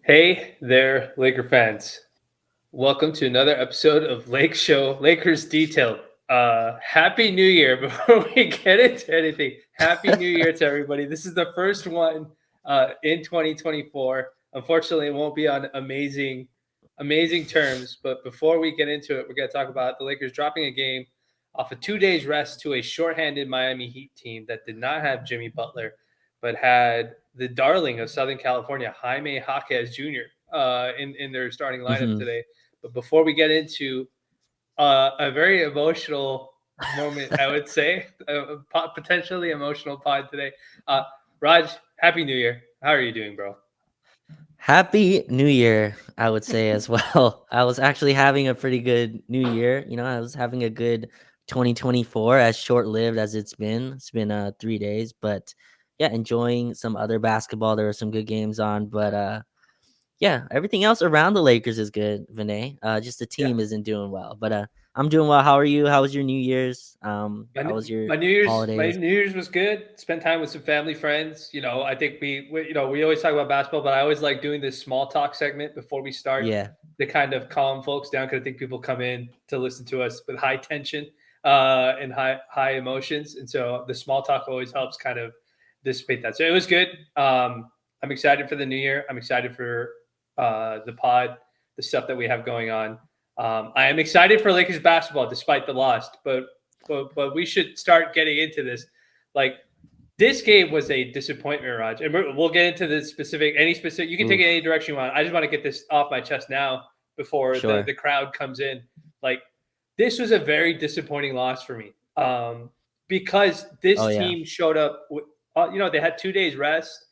Hey there, Laker fans. Welcome to another episode of Lake Show Lakers Detailed. Happy New Year. Before we get into anything, Happy New Year to everybody. This is the first one in 2024. Unfortunately, it won't be on amazing terms. But before we get into it, we're going to talk about the Lakers dropping a game off a 2 days rest to a shorthanded Miami Heat team that did not have Jimmy Butler, but had the darling of Southern California, Jaime Jaquez Jr. In their starting lineup Mhm. today. But before we get into a very emotional moment, I would say, potentially emotional pod today. Uh, Raj, Happy New Year. How are you doing, bro? Happy New Year, I would say as well. I was actually having a pretty good New Year. I was having a good 2024, as short-lived as it's been. It's been 3 days, but yeah, enjoying some other basketball. There were some good games on, but yeah, everything else around the Lakers is good, Vinay. Just the Yeah. team isn't doing well. But I'm doing well. How are you? How was your New Year's? My, How was your my holidays? New Year's was good. Spent time with some family friends. I think we always talk about basketball, but I always like doing this small talk segment before we start Yeah. to kind of calm folks down because I think people come in to listen to us with high tension and high emotions, and so the small talk always helps kind of dissipate that. So it was good. I'm excited for the new year. I'm excited for the pod, the stuff that we have going on. I am excited for Lakers basketball despite the loss, but we should start getting into this. Like this game was a disappointment, Raj, and we'll get into the any specific. You can take it any Oof. direction you want. I just want to get this off my chest now before the Sure. the crowd comes in. Like this was a very disappointing loss for me because Oh this yeah. team showed up. They had 2 days rest.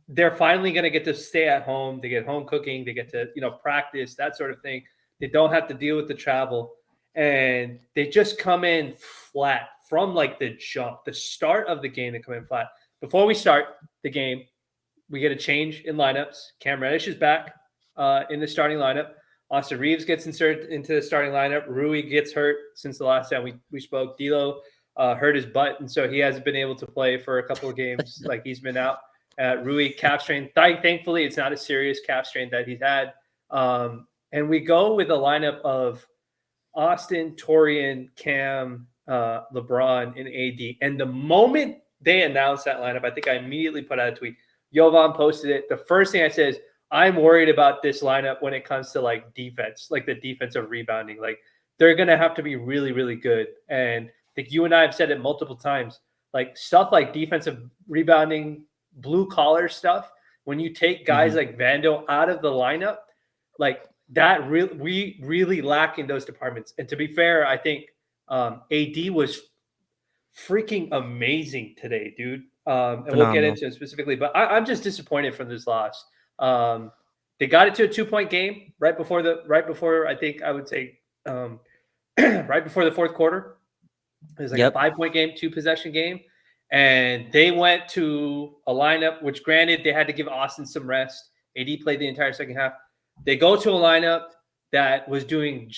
They're finally going to get to stay at home. They get home cooking. They get to practice, that sort of thing. They don't have to deal with the travel, and they just come in flat from like the jump, the start of the game. They come in flat. Before we start the game, we get a change in lineups. Cam Reddish is back in the starting lineup. Austin Reeves gets inserted into the starting lineup. Rui gets hurt since the last time we spoke. D'Lo hurt his butt, and so he hasn't been able to play for a couple of games. Like he's been out. Rui calf strain. Thankfully, it's not a serious calf strain that he's had. And we go with a lineup of Austin, Torian, Cam, LeBron, and AD. And the moment they announced that lineup, I think I immediately put out a tweet. Jovan posted it. The first thing I said is, I'm worried about this lineup when it comes to like defense, like the defensive rebounding. Like they're gonna have to be really, really good. And I think you and I have said it multiple times. Like stuff like defensive rebounding, blue collar stuff. When you take guys Mhm. like Vando out of the lineup, like that really we really lack in those departments. And to be fair, I think AD was freaking amazing today, dude. And we'll get Phenomenal. into it specifically, but I'm just disappointed from this loss. Um, they got it to a 2 point game right before I think I would say um, right before the fourth quarter. It was like a Yep. 5 point game, two possession game. And they went to a lineup, which granted they had to give Austin some rest. AD played the entire second half. They go to a lineup that was doing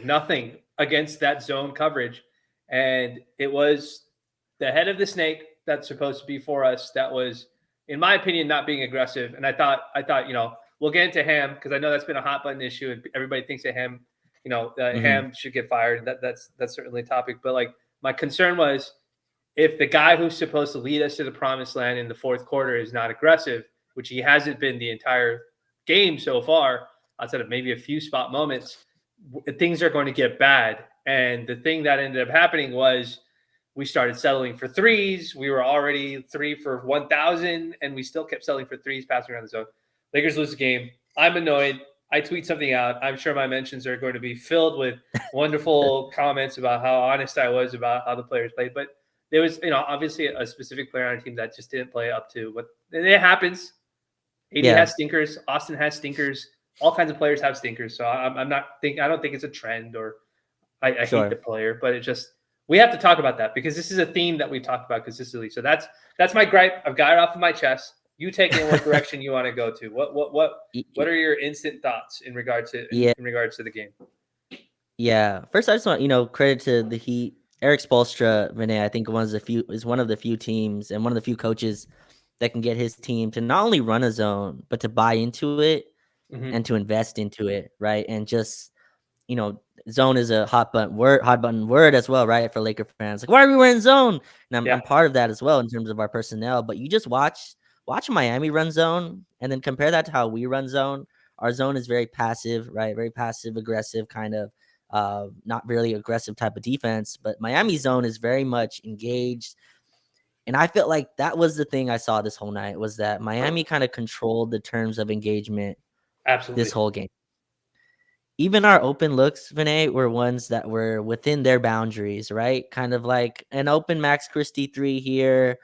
nothing against that zone coverage. And it was the head of the snake that's supposed to be for us that was, in my opinion, not being aggressive. And I thought, we'll get into Ham because I know that's been a hot button issue and everybody thinks that Mhm. Ham should get fired. That's certainly a topic. But like my concern was if the guy who's supposed to lead us to the promised land in the fourth quarter is not aggressive, which he hasn't been the entire game so far, outside of maybe a few spot moments, things are going to get bad. And the thing that ended up happening was we started settling for threes. We were already 3 for 1,000, and we still kept settling for threes, passing around the zone. Lakers lose the game. I'm annoyed. I tweet something out. I'm sure my mentions are going to be filled with wonderful comments about how honest I was about how the players played. But there was, obviously a specific player on a team that just didn't play up to what and it happens. AD Yeah. has stinkers. Austin has stinkers. All kinds of players have stinkers. So I'm not think I don't think it's a trend or I hate the Sure. player, but it just we have to talk about that because this is a theme that we talked about consistently. So that's my gripe. I've got it off of my chest. You take it in what direction you want to go to. Y- What y- are your instant thoughts in regards to Yeah. in regards to the game? Yeah. First, I just want credit to the Heat. Eric Spoelstra, Renee. I think one of the few teams and one of the few coaches that can get his team to not only run a zone, but to buy into it Hmm. and to invest into it, right? And just, you know, zone is a hot button word as well, right? For Laker fans, like, why are we wearing zone? And I'm Yeah, part of that as well in terms of our personnel. But you just watch Miami run zone, and then compare that to how we run zone. Our zone is very passive, right? Very passive aggressive kind of. Not really aggressive type of defense, but Miami zone is very much engaged, and I felt like that was the thing I saw this whole night was that Miami kind of controlled the terms of engagement this absolutely. whole game. Even our open looks, Vinay, were ones that were within their boundaries, right? Kind of like an open Max Christie 3 here,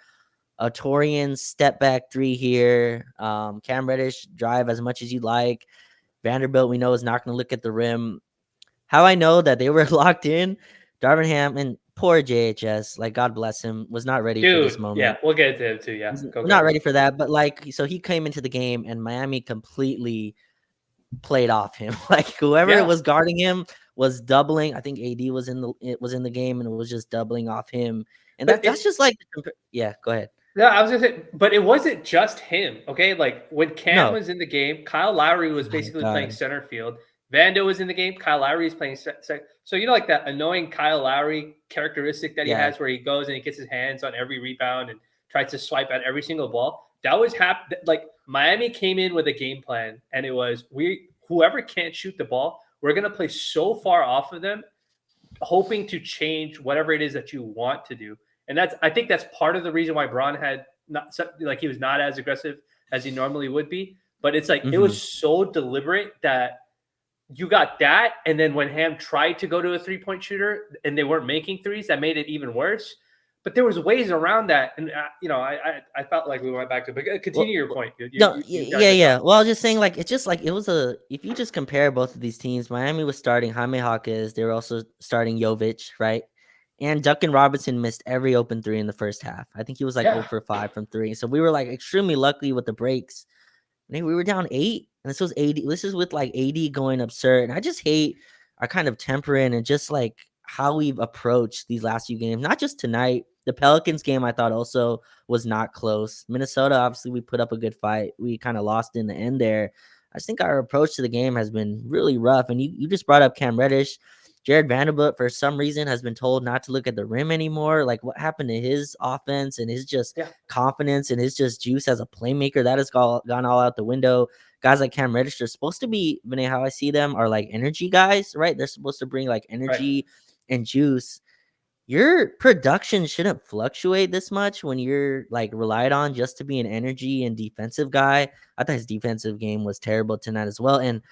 a Torian step back 3 here, Cam Reddish drive as much as you like. Vanderbilt, we know, is not going to look at the rim. How I know that they were locked in, Darvin Ham and poor JHS, like God bless him, was not ready for this Dude, yeah, moment. we'll get into him too. Yeah, We're go. not ready for that, but like, so he came into the game and Miami completely played off him. Like whoever Yeah, was guarding him was doubling. I think AD was in the game and it was just doubling off him. And but that's just like yeah. Go ahead. no, I was gonna say, but it wasn't just him. Okay, like when Cam No, was in the game, Kyle Lowry was my basically playing God, center field. Vando was in the game. Kyle Lowry is playing so you know, like that annoying Kyle Lowry characteristic that he yeah, has, where he goes and he gets his hands on every rebound and tries to swipe at every single ball. That was like Miami came in with a game plan, and it was we whoever can't shoot the ball, we're gonna play so far off of them, hoping to change whatever it is that you want to do. And that's I think that's part of the reason why Braun had not like he was not as aggressive as he normally would be. But it's like it hmm was so deliberate that you got that, and then when Ham tried to go to a 3-point shooter and they weren't making threes, that made it even worse. But there was ways around that, and I felt like we went back to. But well, continue your point. You no, you, you got yeah, good yeah. thoughts. Well, I was just saying, like, it's just like it was a. If you just compare both of these teams, Miami was starting Jaime Jaquez. They were also starting Jovic, right? And Duncan Robinson missed every open three in the first half. I think he was like Yeah, 0 for 5 from three. So we were like extremely lucky with the breaks. I think we were down 8, and this was 80. This is with like 80 going absurd. And I just hate our kind of temperament and just like how we've approached these last few games. Not just tonight. The Pelicans game I thought also was not close. Minnesota, obviously, we put up a good fight. We kind of lost in the end there. I just think our approach to the game has been really rough. And you just brought up Cam Reddish. Jared Vanderbilt, for some reason, has been told not to look at the rim anymore. Like, what happened to his offense and his just yeah, confidence and his just juice as a playmaker? That has gone all out the window. Guys like Cam Reddish are supposed to be, Vinay, how I see them, are like energy guys, right? They're supposed to bring like right. energy and juice. Your production shouldn't fluctuate this much when you're like relied on just to be an energy and defensive guy. I thought his defensive game was terrible tonight as well. And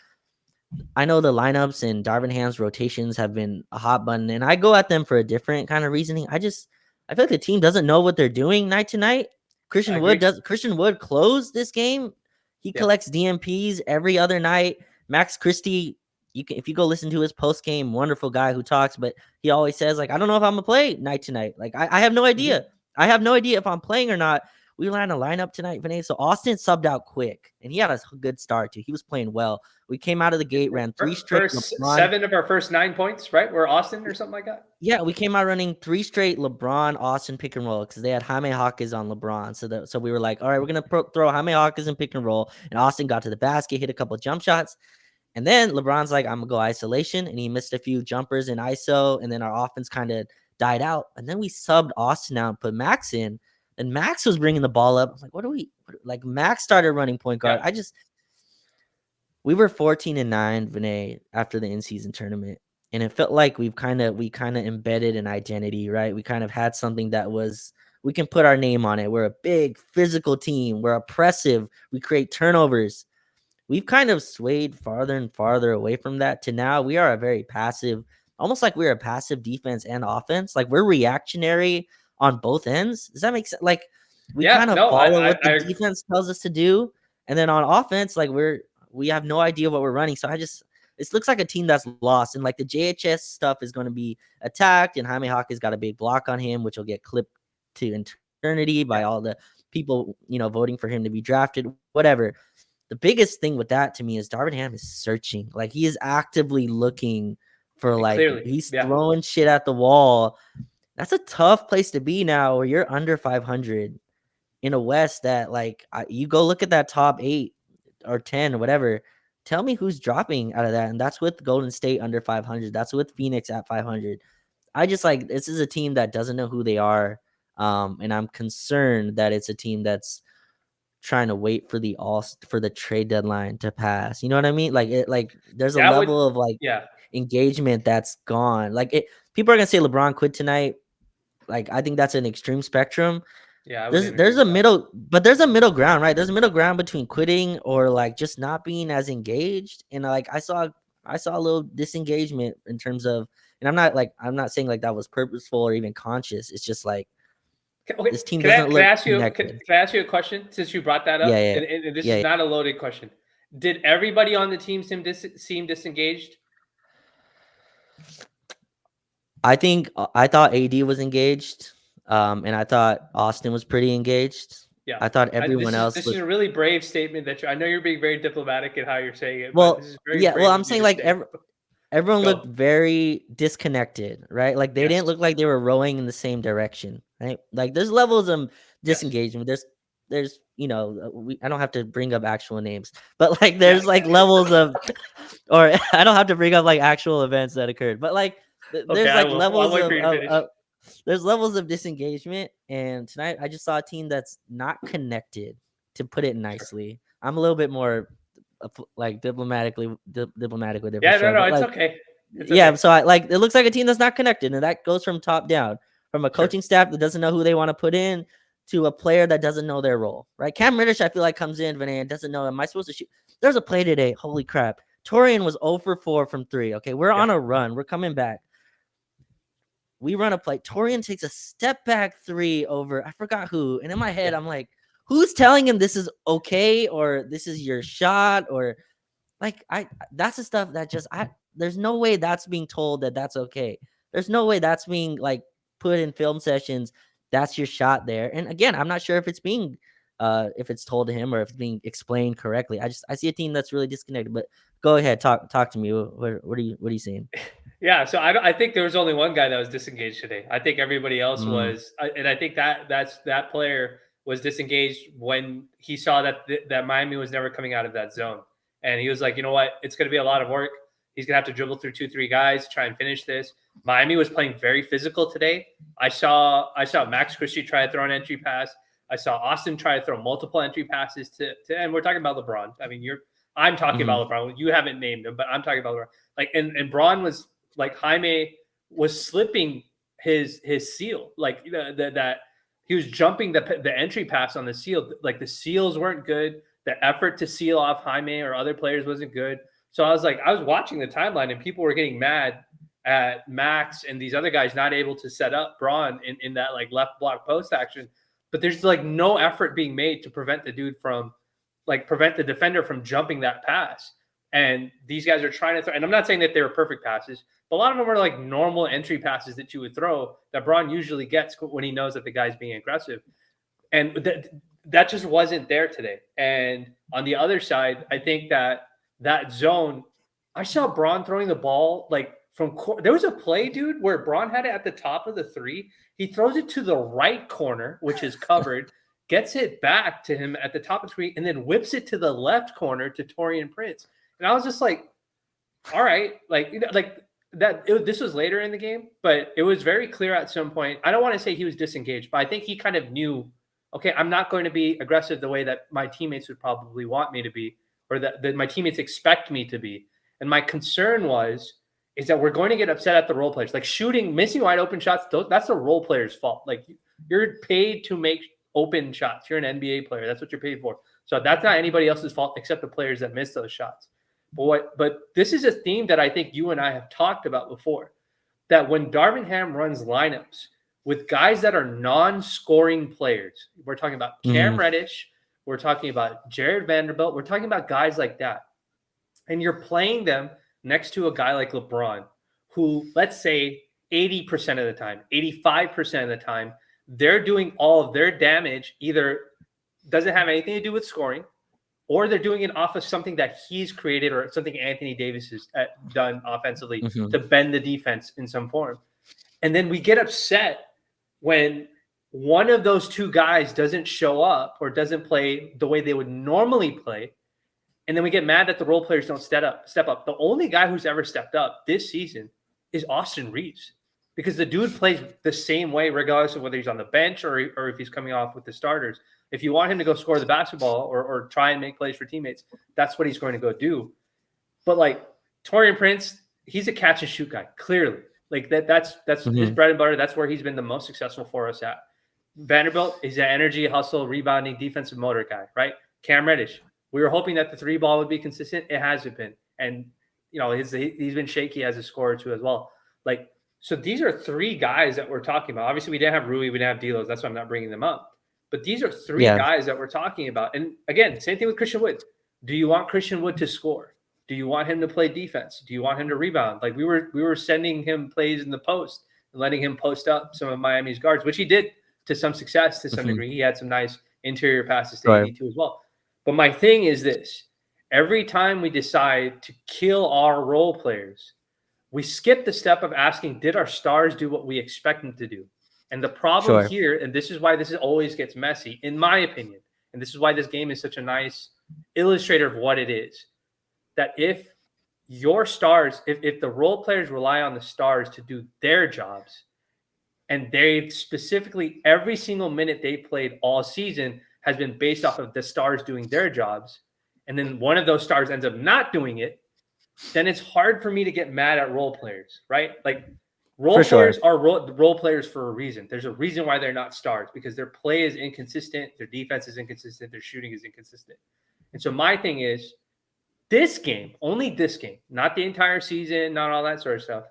I know the lineups and Darvin Ham's rotations have been a hot button, and I go at them for a different kind of reasoning. I feel like the team doesn't know what they're doing night to night. I agree. Christian Wood close this game. He Yeah, collects DMPs every other night. Max Christie, you can if you go listen to his post game, wonderful guy who talks, but he always says like, I don't know if I'm gonna play night to night. Like I have no idea. hmm I have no idea if I'm playing or not. We ran a lineup tonight, Vinay. So Austin subbed out quick, and he had a good start too. He was playing well. We came out of the gate, ran three straight First LeBron. 7 of our first 9 points, right? We're Austin or something like that. Yeah, we came out running three straight LeBron Austin pick and roll because they had Jaime Hawkins on LeBron. So we were like, all right, we're gonna throw Jaime Hawkins in pick and roll, and Austin got to the basket, hit a couple jump shots, and then LeBron's like, I'm gonna go isolation, and he missed a few jumpers in ISO, and then our offense kind of died out, and then we subbed Austin out and put Max in, and Max was bringing the ball up. I'm like, like Max started running point guard. Yeah, We were 14-9, Vinay, after the in-season tournament. And it felt like we kind of embedded an identity, right? We kind of had something that was we can put our name on it. We're a big physical team. We're oppressive. We create turnovers. We've kind of swayed farther and farther away from that to now we are a very passive, almost like we're a passive defense and offense. Like we're reactionary on both ends. Does that make sense? Like we yeah. kind of No, follow what the I defense tells us to do. And then on offense, like we have no idea what we're running. So it looks like a team that's lost. And like the JHS stuff is going to be attacked, and Jaime Hawkins got a big block on him, which will get clipped to eternity by yeah, all the people, voting for him to be drafted, whatever. The biggest thing with that to me is Darvin Ham is searching. Like he is actively looking for like clearly, he's yeah. throwing shit at the wall. That's a tough place to be now where you're under 500 in a West that like you go look at that top 8 or 10 or whatever. Tell me who's dropping out of that, and that's with Golden State under 500. That's with Phoenix at 500. I just like this is a team that doesn't know who they are, and I'm concerned that it's a team that's trying to wait for the trade deadline to pass. You know what I mean? Like there's a That would, level of like yeah, engagement that's gone. Like people are gonna say LeBron quit tonight. Like I think that's an extreme spectrum. yeah, I There's wouldn't agree there's with a that. middle, but there's a middle ground, right? There's a middle ground between quitting or like just not being as engaged. And like I saw a little disengagement in terms of, and I'm not saying like that was purposeful or even conscious. It's just like Okay, this team doesn't can I look ask you connected. can I ask you a question since you brought that Yeah, up? yeah, And this yeah, is yeah. not a loaded question. Did everybody on the team seem disengaged? I thought AD was engaged, and I thought Austin was pretty engaged. Yeah. I thought everyone else This is looked a really brave statement that I know you're being very diplomatic in how you're saying it, but this well. is very Yeah, well, brave I'm of you saying to like say. everyone Go. looked very disconnected, right? Like they Yes. didn't look like they were rowing in the same direction, right? Like there's levels of Yes. disengagement. There's I don't have to bring up actual names, but like Yeah. there's like levels of, or I don't have to bring up like actual events that occurred, but like Okay, there's I like will. I'll levels wait for you to finish. of there's levels of disengagement. And tonight I just saw a team that's not connected, to put it Sure. nicely. I'm a little bit more like diplomatic with it for Yeah, no, sure, no, but it's like okay. It's yeah, okay. so I like it looks like a team that's not connected, and that goes from top down, from a Sure. coaching staff that doesn't know who they want to put in to a player that doesn't know their role, right? Cam Reddish, I feel like comes in, and doesn't know, am I supposed to shoot? There's a play today. Holy crap. Torian was 0 for 4 from 3. Okay, we're Yeah. on a run. We're coming back. We run a play. Torian takes a step back 3 over, I forgot who. And in my head, Yeah. I'm like, who's telling him this is okay, or this is your shot, or like that's the stuff that just there's no way that's being told that that's okay. There's no way that's being like put in film sessions. That's your shot there. And again, I'm not sure if it's being if it's told to him or if it's being explained correctly. I see a team that's really disconnected. But go ahead, talk to me. What are you seeing? Yeah, so I think there was only one guy that was disengaged today. I think everybody else Mm, was, and I think that player was disengaged when he saw that that Miami was never coming out of that zone, and he was like, you know what, it's going to be a lot of work. He's going to have to dribble through 2, 3 guys, try and finish this. Miami was playing very physical today. I saw Max Christie try to throw an entry pass. I saw Austin try to throw multiple entry passes and we're talking about LeBron. I mean, I'm talking mm-hmm, about LeBron. You haven't named him, but I'm talking about LeBron. Like, and Braun was like, Jaime was slipping his seal, like that he was jumping the entry pass on the seal. Like the seals weren't good. The effort to seal off Jaime or other players wasn't good. So I was watching the timeline and people were getting mad at Max and these other guys not able to set up Braun in that like left block post action. But there's like no effort being made to prevent prevent the defender from jumping that pass. And these guys are trying to throw, and I'm not saying that they were perfect passes, but a lot of them are like normal entry passes that you would throw that Braun usually gets when he knows that the guy's being aggressive. And that just wasn't there today. And on the other side, I think that zone, I saw Braun throwing the ball like there was a play, dude, where Braun had it at the top of the 3. He throws it to the right corner, which is covered, gets it back to him at the top of the 3, and then whips it to the left corner to Torian Prince. And I was just like, all right, like that. This was later in the game, but it was very clear at some point. I don't want to say he was disengaged, but I think he kind of knew, okay, I'm not going to be aggressive the way that my teammates would probably want me to be, or that my teammates expect me to be. And my concern is that we're going to get upset at the role players, like missing wide open shots. That's the role player's fault. Like you're paid to make open shots. You're an NBA player. That's what you're paid for. So that's not anybody else's fault except the players that miss those shots. But this is a theme that I think you and I have talked about before, that when Darvin Ham runs lineups with guys that are non-scoring players, we're talking about Cam mm, Reddish, we're talking about Jared Vanderbilt, we're talking about guys like that. And you're playing them next to a guy like LeBron, who, let's say 80% of the time, 85% of the time, they're doing all of their damage, either doesn't have anything to do with scoring, or they're doing it off of something that he's created or something Anthony Davis has done offensively mm-hmm. to bend the defense in some form. And then we get upset when one of those two guys doesn't show up or doesn't play the way they would normally play, and then we get mad that the role players don't step up. The only guy who's ever stepped up this season is Austin Reeves, because the dude plays the same way regardless of whether he's on the bench or if he's coming off with the starters. If you want him to go score the basketball or try and make plays for teammates, that's what he's going to go do. But like Taurean Prince, he's a catch and shoot guy, clearly. Like that's his bread and butter. That's where he's been the most successful for us at. Vanderbilt is an energy, hustle, rebounding, defensive motor guy, right? Cam Reddish, we were hoping that the three ball would be consistent. It hasn't been. And, he's been shaky as a scorer too as well. Like, so these are three guys that we're talking about. Obviously, we didn't have Rui, we didn't have Delos. That's why I'm not bringing them up. But these are three guys that we're talking about. And again, same thing with Christian Wood. Do you want Christian Wood to score? Do you want him to play defense? Do you want him to rebound? Like we were sending him plays in the post and letting him post up some of Miami's guards, which he did to some success, to some degree. He had some nice interior passes to AD too as well. But my thing is this: every time we decide to kill our role players, we skip the step of asking, did our stars do what we expect them to do? And the problem here, and this is why this always gets messy, in my opinion, and this is why this game is such a nice illustrator of what it is, that if your stars, if the role players rely on the stars to do their jobs, and they specifically every single minute they played all season has been based off of the stars doing their jobs, and then one of those stars ends up not doing it, then it's hard for me to get mad at role players, right? Like role players are role players for a reason. There's a reason why they're not stars, because their play is inconsistent, their defense is inconsistent, their shooting is inconsistent. And so my thing is, this game, only this game, not the entire season, not all that sort of stuff.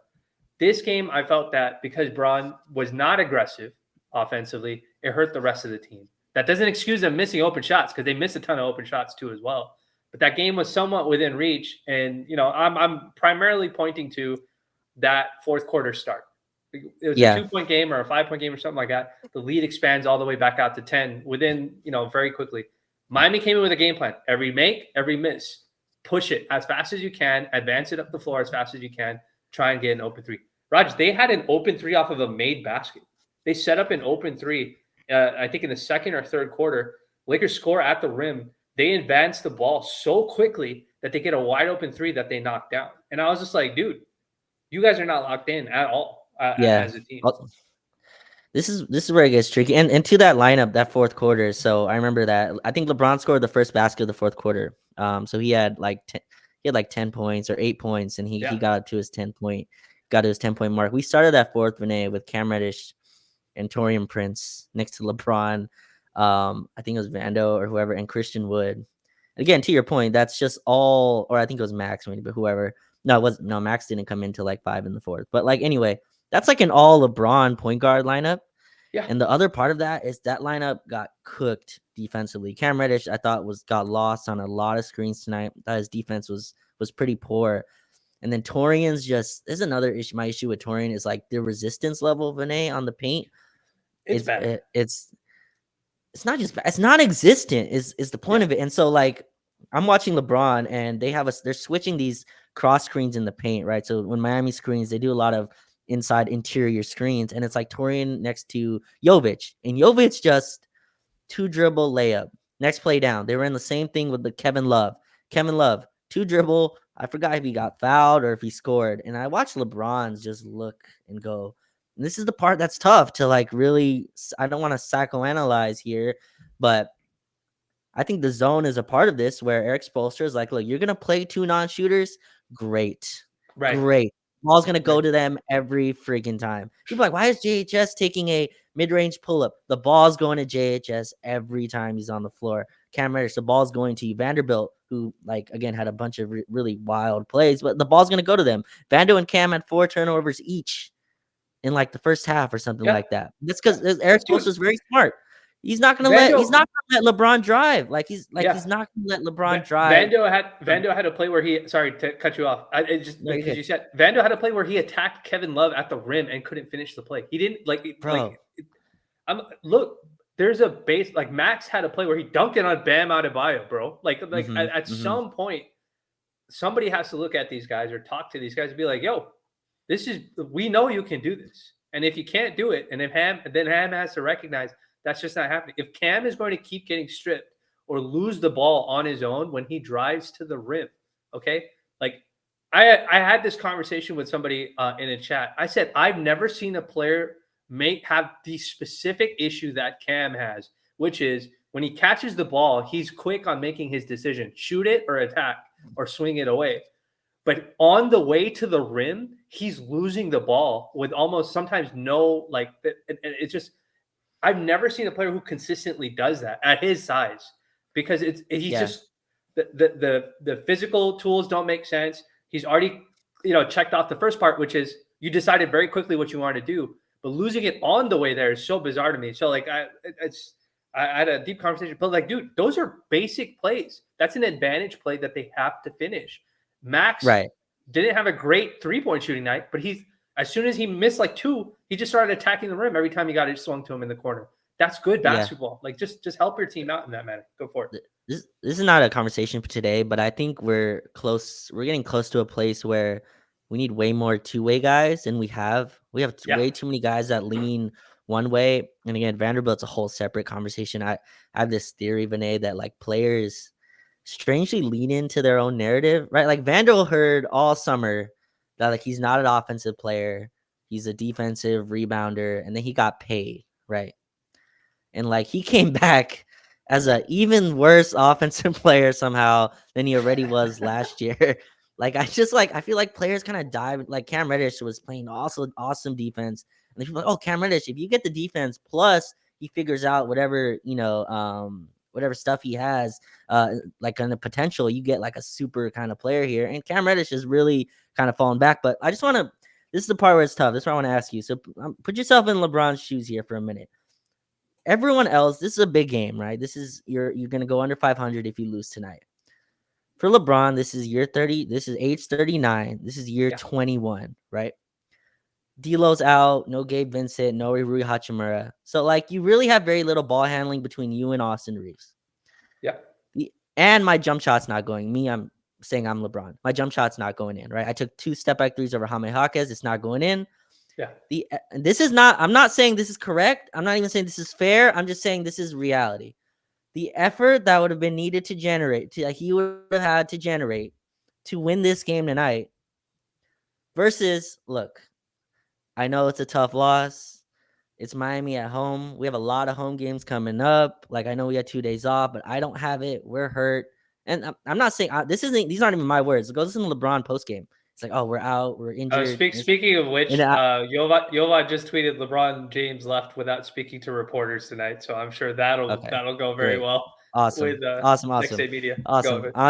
This game, I felt that because Braun was not aggressive offensively, it hurt the rest of the team. That doesn't excuse them missing open shots, because they missed a ton of open shots too as well. But that game was somewhat within reach. And, I'm primarily pointing to that fourth quarter start. It was a 2-point game or a 5-point game or something like that. The lead expands all the way back out to 10 within, very quickly. Miami came in with a game plan. Every make, every miss. Push it as fast as you can. Advance it up the floor as fast as you can. Try and get an open three. Raj, they had an open three off of a made basket. They set up an open three, I think in the second or third quarter. Lakers score at the rim. They advance the ball so quickly that they get a wide open three that they knock down. And I was just like, dude, you guys are not locked in at all as a team. This is where it gets tricky. And to that lineup, that fourth quarter. So I remember that I think LeBron scored the first basket of the fourth quarter. So he had like 10 points or 8 points, and he got to his 10-point mark. We started that fourth, Vinay, with Cam Reddish and Taurean Prince next to LeBron. I think it was Vando or whoever, and Christian Wood. Again, to your point, that's just all, or I think it was Max maybe, but whoever. No, Max didn't come in till like 5 in the fourth. But like anyway, that's like an all LeBron point guard lineup. Yeah. And the other part of that is that lineup got cooked defensively. Cam Reddish, I thought, got lost on a lot of screens tonight. I thought his defense was pretty poor. And then Torian's there's another issue. My issue with Taurean is like the resistance level, Vinay, on the paint. It's bad. It's not just bad. It's non-existent is the point of it. And so like I'm watching LeBron, and they're switching these cross screens in the paint, right? So when Miami screens, they do a lot of inside interior screens, and it's like Taurean next to Jovic, and Jovic just 2-dribble layup. Next play down, they ran the same thing with the Kevin Love, 2-dribble. I forgot if he got fouled or if he scored. And I watched LeBron's just look and go. And this is the part that's tough to like really. I don't want to psychoanalyze here, but I think the zone is a part of this, where Eric Spoelstra is like, look, you're gonna play 2 non-shooters, great. Ball's going to go to them every freaking time. People are like, why is JHS taking a mid-range pull-up? The ball's going to JHS every time he's on the floor. Cam Reddish, the ball's going to you. Vanderbilt, who, like, again, had a bunch of really wild plays, but the ball's going to go to them. Vando and Cam had 4 turnovers each in, like, the first half or something like that. That's because Eric Spoelstra is very smart. He's not gonna let LeBron drive. He's not gonna let LeBron drive. Vando had a play where he, sorry to cut you off. Because you said Vando had a play where he attacked Kevin Love at the rim and couldn't finish the play. He didn't look. There's a base, like Max had a play where he dunked it on Bam Adebayo, bro. At some point, somebody has to look at these guys or talk to these guys and be like, yo, we know you can do this. And if you can't do it, and if then Ham has to recognize that's just not happening. If Cam is going to keep getting stripped or lose the ball on his own when he drives to the rim, okay, like I had this conversation with somebody in a chat. I said I've never seen a player have the specific issue that Cam has, which is when he catches the ball, he's quick on making his decision: shoot it or attack or swing it away. But on the way to the rim, he's losing the ball with almost sometimes no like. It's just I've never seen a player who consistently does that at his size because he's Yeah. just the physical tools don't make sense. He's already checked off the first part, which is you decided very quickly what you wanted to do, but losing it on the way there is so bizarre to me. So like I had a deep conversation, but like, dude, those are basic plays. That's an advantage play that they have to finish. Max Right. didn't have a great 3-point shooting night, but he's as soon as he missed like two, he just started attacking the rim every time he got it swung to him in the corner. That's good Yeah. basketball. Like just help your team out in that manner. Go for it. This is not a conversation for today, but I think we're close. We're getting close to a place where we need way more two-way guys, and we have Yeah. way too many guys that lean one way. And again, Vanderbilt's a whole separate conversation. I have this theory, Vinay, that like players strangely lean into their own narrative, right? Like Vandal heard all summer that like he's not an offensive player, he's a defensive rebounder, and then he got paid, right? And like he came back as a even worse offensive player somehow than he already was last year. Like I feel like players kind of dive like Cam Reddish was playing also awesome defense. And people are like, oh, Cam Reddish, if you get the defense plus he figures out whatever, whatever stuff he has, like on the potential, you get like a super kind of player here. And Cam Reddish is really kind of falling back. But I just want to this is the part where it's tough. This is what I want to ask you. So put yourself in LeBron's shoes here for a minute. Everyone else, this is a big game, right? This is you're gonna go under 500 if you lose tonight. For LeBron, this is year 30. This is age 39. This is year Yeah. 21, right? D'Lo's out. No Gabe Vincent. No Rui Hachimura. So like you really have very little ball handling between you and Austin Reeves. Yeah. And my jump shot's not going. I'm saying I'm LeBron. My jump shot's not going in, right? I took 2 step back threes over Jaime Jaquez. It's not going in. Yeah. This is not. I'm not saying this is correct. I'm not even saying this is fair. I'm just saying this is reality. The effort that would have been needed to generate, he would have had to generate to win this game tonight. Versus, look, I know it's a tough loss. It's Miami at home. We have a lot of home games coming up. Like I know we had 2 days off, but I don't have it. We're hurt, and I'm not saying this isn't. These aren't even my words. Go listen to LeBron post game. It's like, oh, we're out. We're injured. Speaking of which, And Yova just tweeted LeBron James left without speaking to reporters tonight, so I'm sure okay, that'll go very great. well Awesome. with Awesome. next Awesome. day media. Go Awesome. ahead. I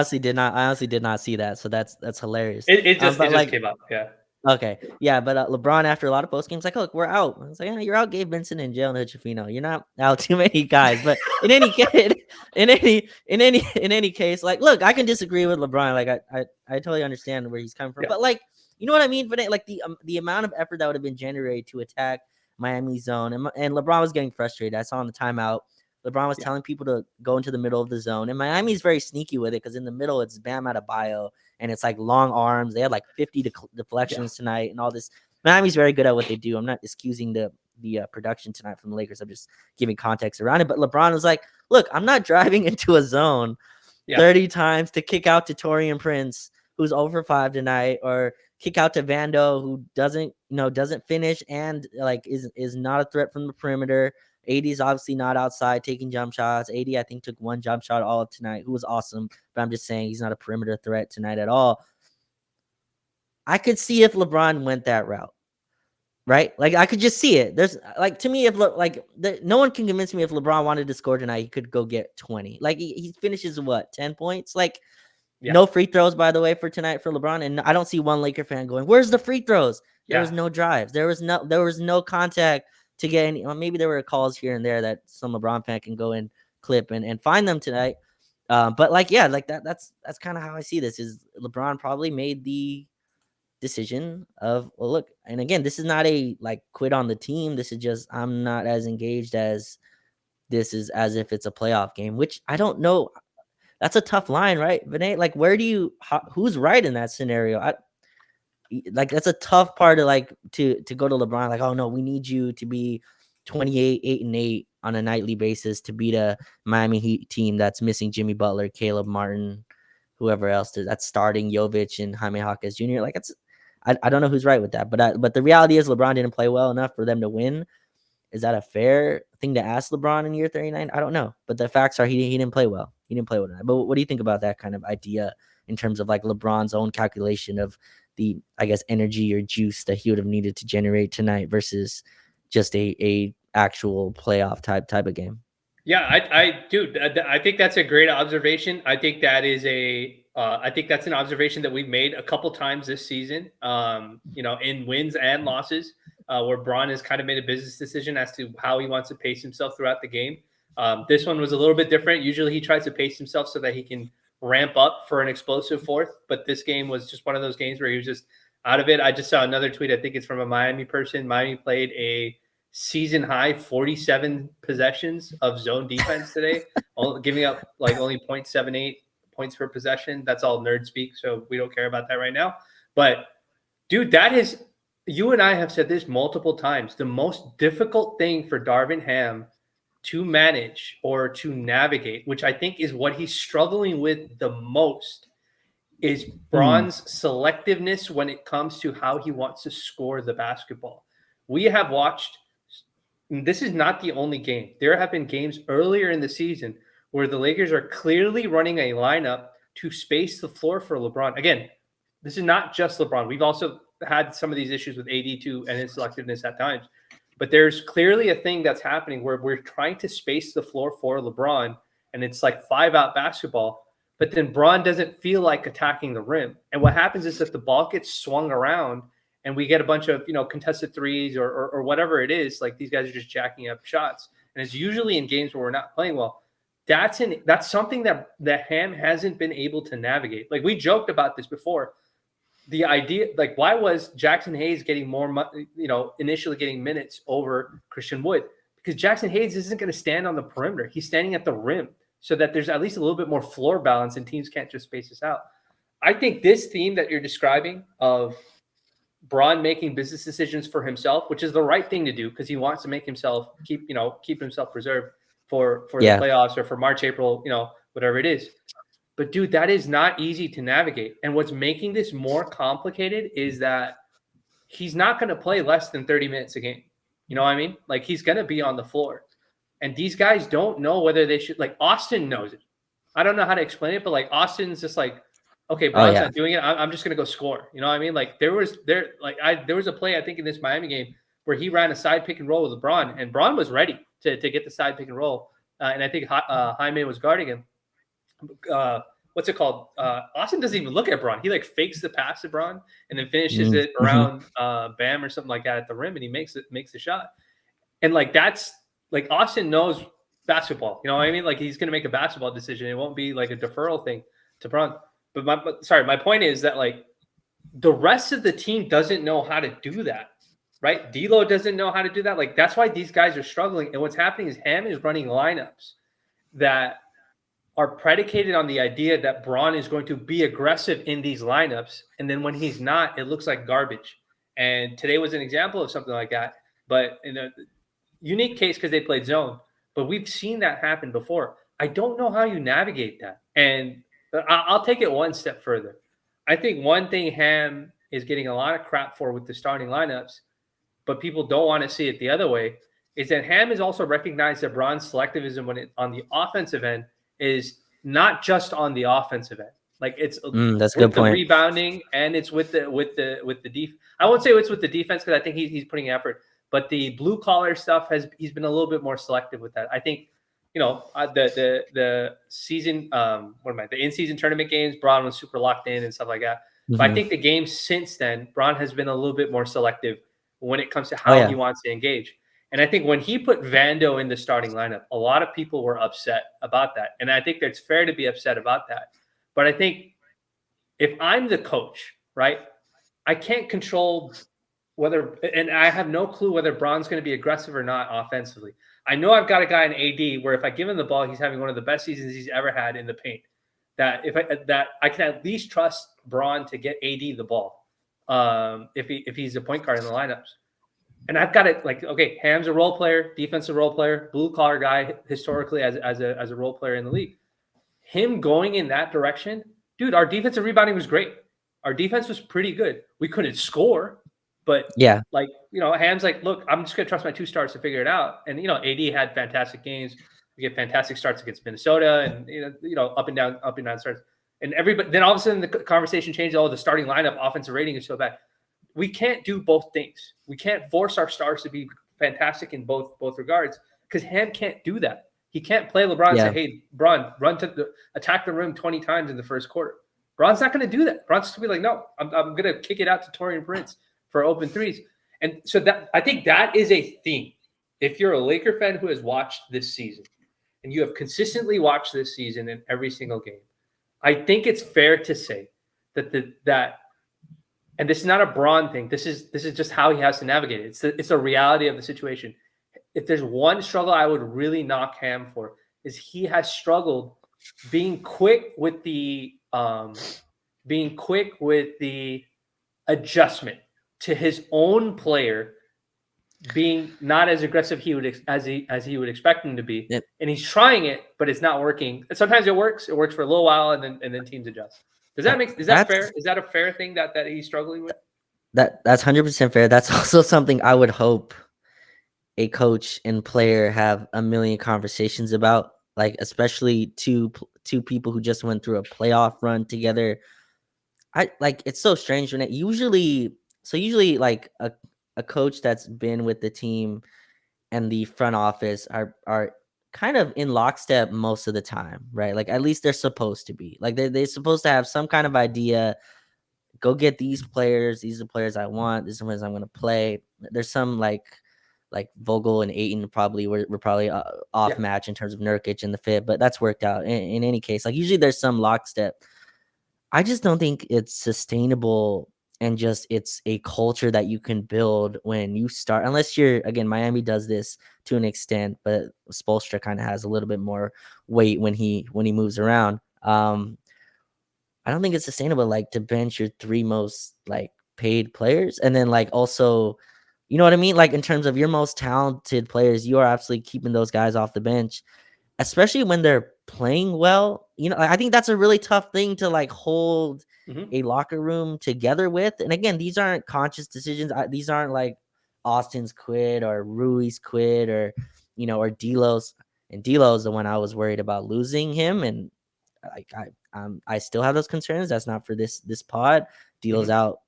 honestly did not see that. So that's hilarious. It But just like, came up. Yeah. okay. Yeah. But LeBron, after a lot of post games, like, look, we're out. I was like, yeah, you're out Gabe Vincent and Jalen Hood-Schifino. You're not out too many guys. But in any case, in any case, like, look, I can disagree with LeBron. Like, I totally understand where he's coming from. Yeah. But like, you know what I mean? But like the amount of effort that would have been generated to attack Miami zone, and LeBron was getting frustrated. I saw in the timeout. LeBron was Yeah. telling people to go into the middle of the zone, and Miami's very sneaky with it because in the middle it's Bam Adebayo, and it's like long arms. They had like 50 deflections tonight, and all this. Miami's very good at what they do. I'm not excusing the production tonight from the Lakers. I'm just giving context around it. But LeBron was like, "Look, I'm not driving into a zone 30 times to kick out to Torian Prince, who's over 5 tonight, or kick out to Vando, who doesn't finish and like is not a threat from the perimeter." AD is obviously not outside taking jump shots. AD, I think, took 1 jump shot all of tonight, who was awesome. But I'm just saying he's not a perimeter threat tonight at all. I could see if LeBron went that route, right? Like I could just see it. There's like to me, if no one can convince me if LeBron wanted to score tonight, he could go get 20. Like he finishes what 10 points. Like no free throws, by the way, for tonight for LeBron. And I don't see one Laker fan going, "Where's the free throws?" There was no drives. There was no contact to get any. Well, maybe there were calls here and there that some LeBron fan can go and clip and find them tonight. But like, yeah, like that's kind of how I see this. Is LeBron probably made the decision of, well, look, and again, this is not a like quit on the team. This is just I'm not as engaged as this is as if it's a playoff game, which I don't know. That's a tough line, right, Vinay? Like, who's right in that scenario? like that's a tough part to like to go to LeBron like, oh no, we need you to be 28, 8-8 on a nightly basis to beat a Miami Heat team that's missing Jimmy Butler, Caleb Martin, whoever else that's starting Jovic and Jaime Jaquez Jr. Like it's I don't know who's right with that, but the reality is LeBron didn't play well enough for them to win. Is that a fair thing to ask LeBron in year 39? I don't know. But the facts are he didn't play well. He didn't play well tonight. But what do you think about that kind of idea in terms of like LeBron's own calculation of the, I guess, energy or juice that he would have needed to generate tonight versus just a actual playoff type of game? Yeah, I think that's a great observation. I think that is I think that's an observation that we've made a couple times this season. In wins and losses, where Braun has kind of made a business decision as to how he wants to pace himself throughout the game. This one was a little bit different. Usually, he tries to pace himself so that he can ramp up for an explosive fourth. But this game was just one of those games where he was just out of it. I just saw another tweet. I think it's from a Miami person. Miami played a season high 47 possessions of zone defense today, giving up like only 0.78 points per possession. That's all nerd speak, so we don't care about that right now. But dude, that is, you and I have said this multiple times, the most difficult thing for Darvin Ham to manage or to navigate, which I think is what he's struggling with the most, is Braun's selectiveness when it comes to how he wants to score the basketball. We have watched, this is not the only game. There have been games earlier in the season where the Lakers are clearly running a lineup to space the floor for LeBron. Again, this is not just LeBron. We've also had some of these issues with AD too and his selectiveness at times. But there's clearly a thing that's happening where we're trying to space the floor for LeBron, and it's like 5-out basketball. But then Braun doesn't feel like attacking the rim. And what happens is that the ball gets swung around and we get a bunch of, contested threes or whatever it is, like these guys are just jacking up shots. And it's usually in games where we're not playing well. That's something that Ham hasn't been able to navigate. Like we joked about this before. The idea, like, why was Jackson Hayes getting more, initially getting minutes over Christian Wood? Because Jackson Hayes isn't going to stand on the perimeter. He's standing at the rim so that there's at least a little bit more floor balance and teams can't just space this out. I think this theme that you're describing of Braun making business decisions for himself, which is the right thing to do because he wants to make himself keep himself preserved for the playoffs or for March, April, whatever it is. But dude, that is not easy to navigate. And what's making this more complicated is that he's not going to play less than 30 minutes a game. You know what I mean? Like he's going to be on the floor. And these guys don't know whether they should, like Austin knows it. I don't know how to explain it, but like Austin's just like, okay, Braun's not doing it. I'm just gonna go score. You know what I mean? Like there was a play I think in this Miami game where he ran a side pick and roll with LeBron, and Braun was ready to get the side pick and roll, and I think Jaime was guarding him. What's it called? Austin doesn't even look at Braun. He like fakes the pass to Braun and then finishes it around Bam or something like that at the rim, and he makes the shot. And like that's like Austin knows basketball. You know what I mean? Like he's gonna make a basketball decision. It won't be like a deferral thing to Braun. But my point is that like the rest of the team doesn't know how to do that, right? D'Lo doesn't know how to do that. Like that's why these guys are struggling. And what's happening is Ham is running lineups that are predicated on the idea that Braun is going to be aggressive in these lineups, and then when he's not, it looks like garbage. And today was an example of something like that, but in a unique case because they played zone. But we've seen that happen before. I don't know how you navigate that, and I'll take it one step further. I think one thing Ham is getting a lot of crap for with the starting lineups, but people don't want to see it the other way, is that Ham has also recognized that Braun's selectivism on the offensive end is not just on the offensive end. Like it's that's with good point. The rebounding and it's with the defense. I won't say it's with the defense because I think he's putting effort, but the blue collar stuff he's been a little bit more selective with that. I think the season, the in-season tournament games, Braun was super locked in and stuff like that. But I think the games since then, Braun has been a little bit more selective when it comes to how he wants to engage. And I think when he put Vando in the starting lineup, a lot of people were upset about that. And I think that's fair to be upset about that. But I think if I'm the coach, right, I can't control whether, and I have no clue whether Braun's going to be aggressive or not offensively. I know I've got a guy in AD where if I give him the ball, he's having one of the best seasons he's ever had in the paint. That I can at least trust Braun to get AD the ball. if he's a point guard in the lineups. And I've got it like, okay, Ham's a role player, defensive role player, blue collar guy historically as a role player in the league. Him going in that direction, dude, our defensive rebounding was great. Our defense was pretty good. We couldn't score, but Yeah. like, Ham's like, look, I'm just gonna trust my two stars to figure it out. And AD had fantastic games. We get fantastic starts against Minnesota, and up and down starts. And everybody, then all of a sudden the conversation changed. Oh, the starting lineup offensive rating is so bad. We can't do both things. We can't force our stars to be fantastic in both regards, because Ham can't do that. He can't play LeBron and say, hey, Bron, attack the rim 20 times in the first quarter. Bron's not going to do that. Bron's going to be like, no, I'm going to kick it out to Torian Prince for open threes. And so that, I think that is a theme. If you're a Laker fan who has watched this season, and you have consistently watched this season in every single game, I think it's fair to say that and this is not a Bron thing. This is just how he has to navigate it. It's a reality of the situation. If there's one struggle I would really knock Ham for, is he has struggled being quick with the adjustment to his own player being not as aggressive as he would expect him to be. Yep. And he's trying it, but it's not working. And sometimes it works for a little while, and then teams adjust. Is that fair? Is that a fair thing that he's struggling with? That's 100% fair. That's also something I would hope a coach and player have a million conversations about, like especially two people who just went through a playoff run together. It's so strange when usually like a coach that's been with the team and the front office are kind of in lockstep most of the time, right? Like at least they're supposed to be. Like they're supposed to have some kind of idea. Go get these players. These are the players I want. These are the players I'm going to play. There's some like Vogel and Ayton probably were probably off match in terms of Nurkic and the fit, but that's worked out. In any case, like usually there's some lockstep. I just don't think it's sustainable, and just it's a culture that you can build when you start, unless you're, again, Miami does this to an extent, but Spoelstra kind of has a little bit more weight when he moves around. I don't think it's sustainable, like to bench your three most like paid players, and then like also, you know what I mean? Like in terms of your most talented players, you are absolutely keeping those guys off the bench, especially when they're playing well. I think that's a really tough thing to like hold a locker room together with. And again, these aren't conscious decisions. These aren't like Austin's quit or Rui's quit or D'Lo's. And D'Lo's the one I was worried about losing him, and like I still have those concerns. That's not for this pod. D'Lo's out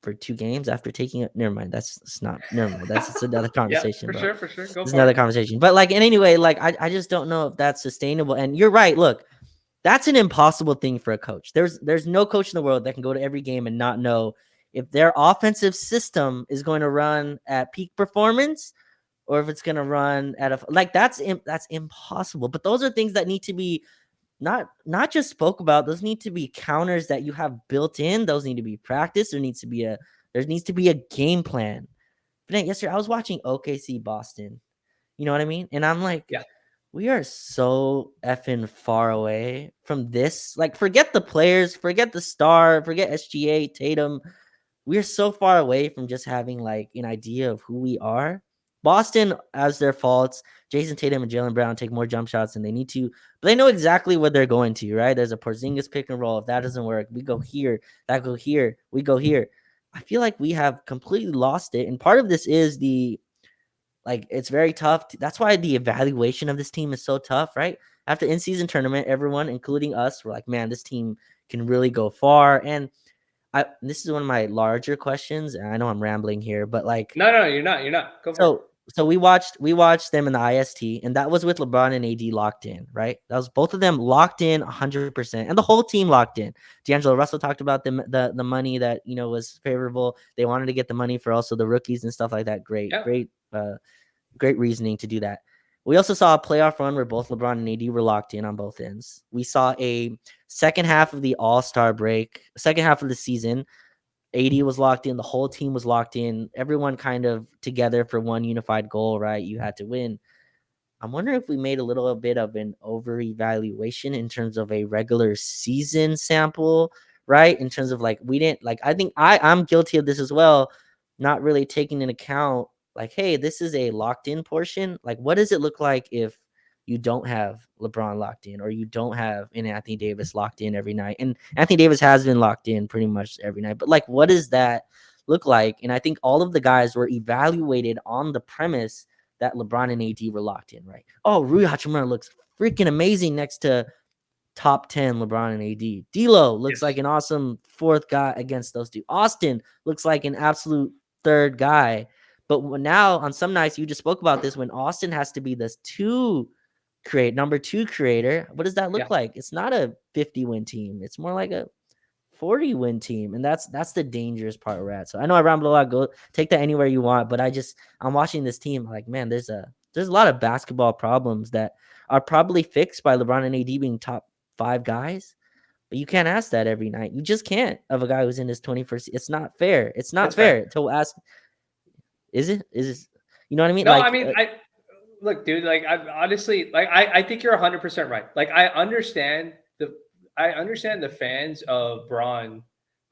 for 2 games after taking it. Never mind. That's not. Never mind. It's another conversation. Yeah, for sure. Go it's for another it. conversation. But like, and anyway, like I just don't know if that's sustainable. And you're right. Look, that's an impossible thing for a coach. There's no coach in the world that can go to every game and not know if their offensive system is going to run at peak performance or if it's going to run at a like that's impossible. But those are things that need to be not just spoke about. Those need to be counters that you have built in. Those need to be practiced. There needs to be a game plan. But then yesterday I was watching OKC Boston. You know what I mean? And I'm like, we are so effing far away from this. Like, forget the players, forget the star, forget SGA, Tatum. We're so far away from just having like an idea of who we are. Boston has their faults. Jason Tatum and Jaylen Brown take more jump shots than they need to, but they know exactly what they're going to, right? There's a Porzingis pick and roll. If that doesn't work, we go here, that go here, we go here. I feel like we have completely lost it. And part of this is it's very tough. That's why the evaluation of this team is so tough, right? After in-season tournament, everyone, including us, were like, man, this team can really go far. And this is one of my larger questions, and I know I'm rambling here, but like, no, you're not. Go for it. So we watched them in the IST, and that was with LeBron and AD locked in, right? That was both of them locked in 100%, and the whole team locked in. D'Angelo Russell talked about the money that was favorable. They wanted to get the money for also the rookies and stuff like that. Great reasoning to do that. We also saw a playoff run where both LeBron and AD were locked in on both ends. We saw a second half of the All-Star break, second half of the season. AD was locked in. The whole team was locked in. Everyone kind of together for one unified goal, right? You had to win. I'm wondering if we made a little bit of an over-evaluation in terms of a regular season sample right? In terms of like, we didn't like, I think I'm guilty of this as well, not really taking into account like, hey, this is a locked in portion. Like, what does it look like if you don't have LeBron locked in, or you don't have an Anthony Davis locked in every night? And Anthony Davis has been locked in pretty much every night, but like, what does that look like? And I think all of the guys were evaluated on the premise that LeBron and AD were locked in, right? Oh, Rui Hachimura looks freaking amazing next to top 10 LeBron and AD. D'Lo looks like Yes. an awesome fourth guy against those two. Austin looks like an absolute third guy. But now on some nights, you just spoke about this, when Austin has to be this number two creator, what does that Yeah. look like? It's not a 50-win team. It's more like a 40-win team. And that's the dangerous part we're at. So I know I rambled a lot. Go take that anywhere you want. But I'm watching this team like, man, there's a lot of basketball problems that are probably fixed by LeBron and AD being top 5 guys. But you can't ask that every night. You just can't, of a guy who's in his 21st. It's not fair. It's not It's fair. fair to ask. Is it? Is it? You know what I mean? No, I Like, mean, I look, dude. Like, I honestly, like, I think you're 100% right. Like, I understand the fans of Braun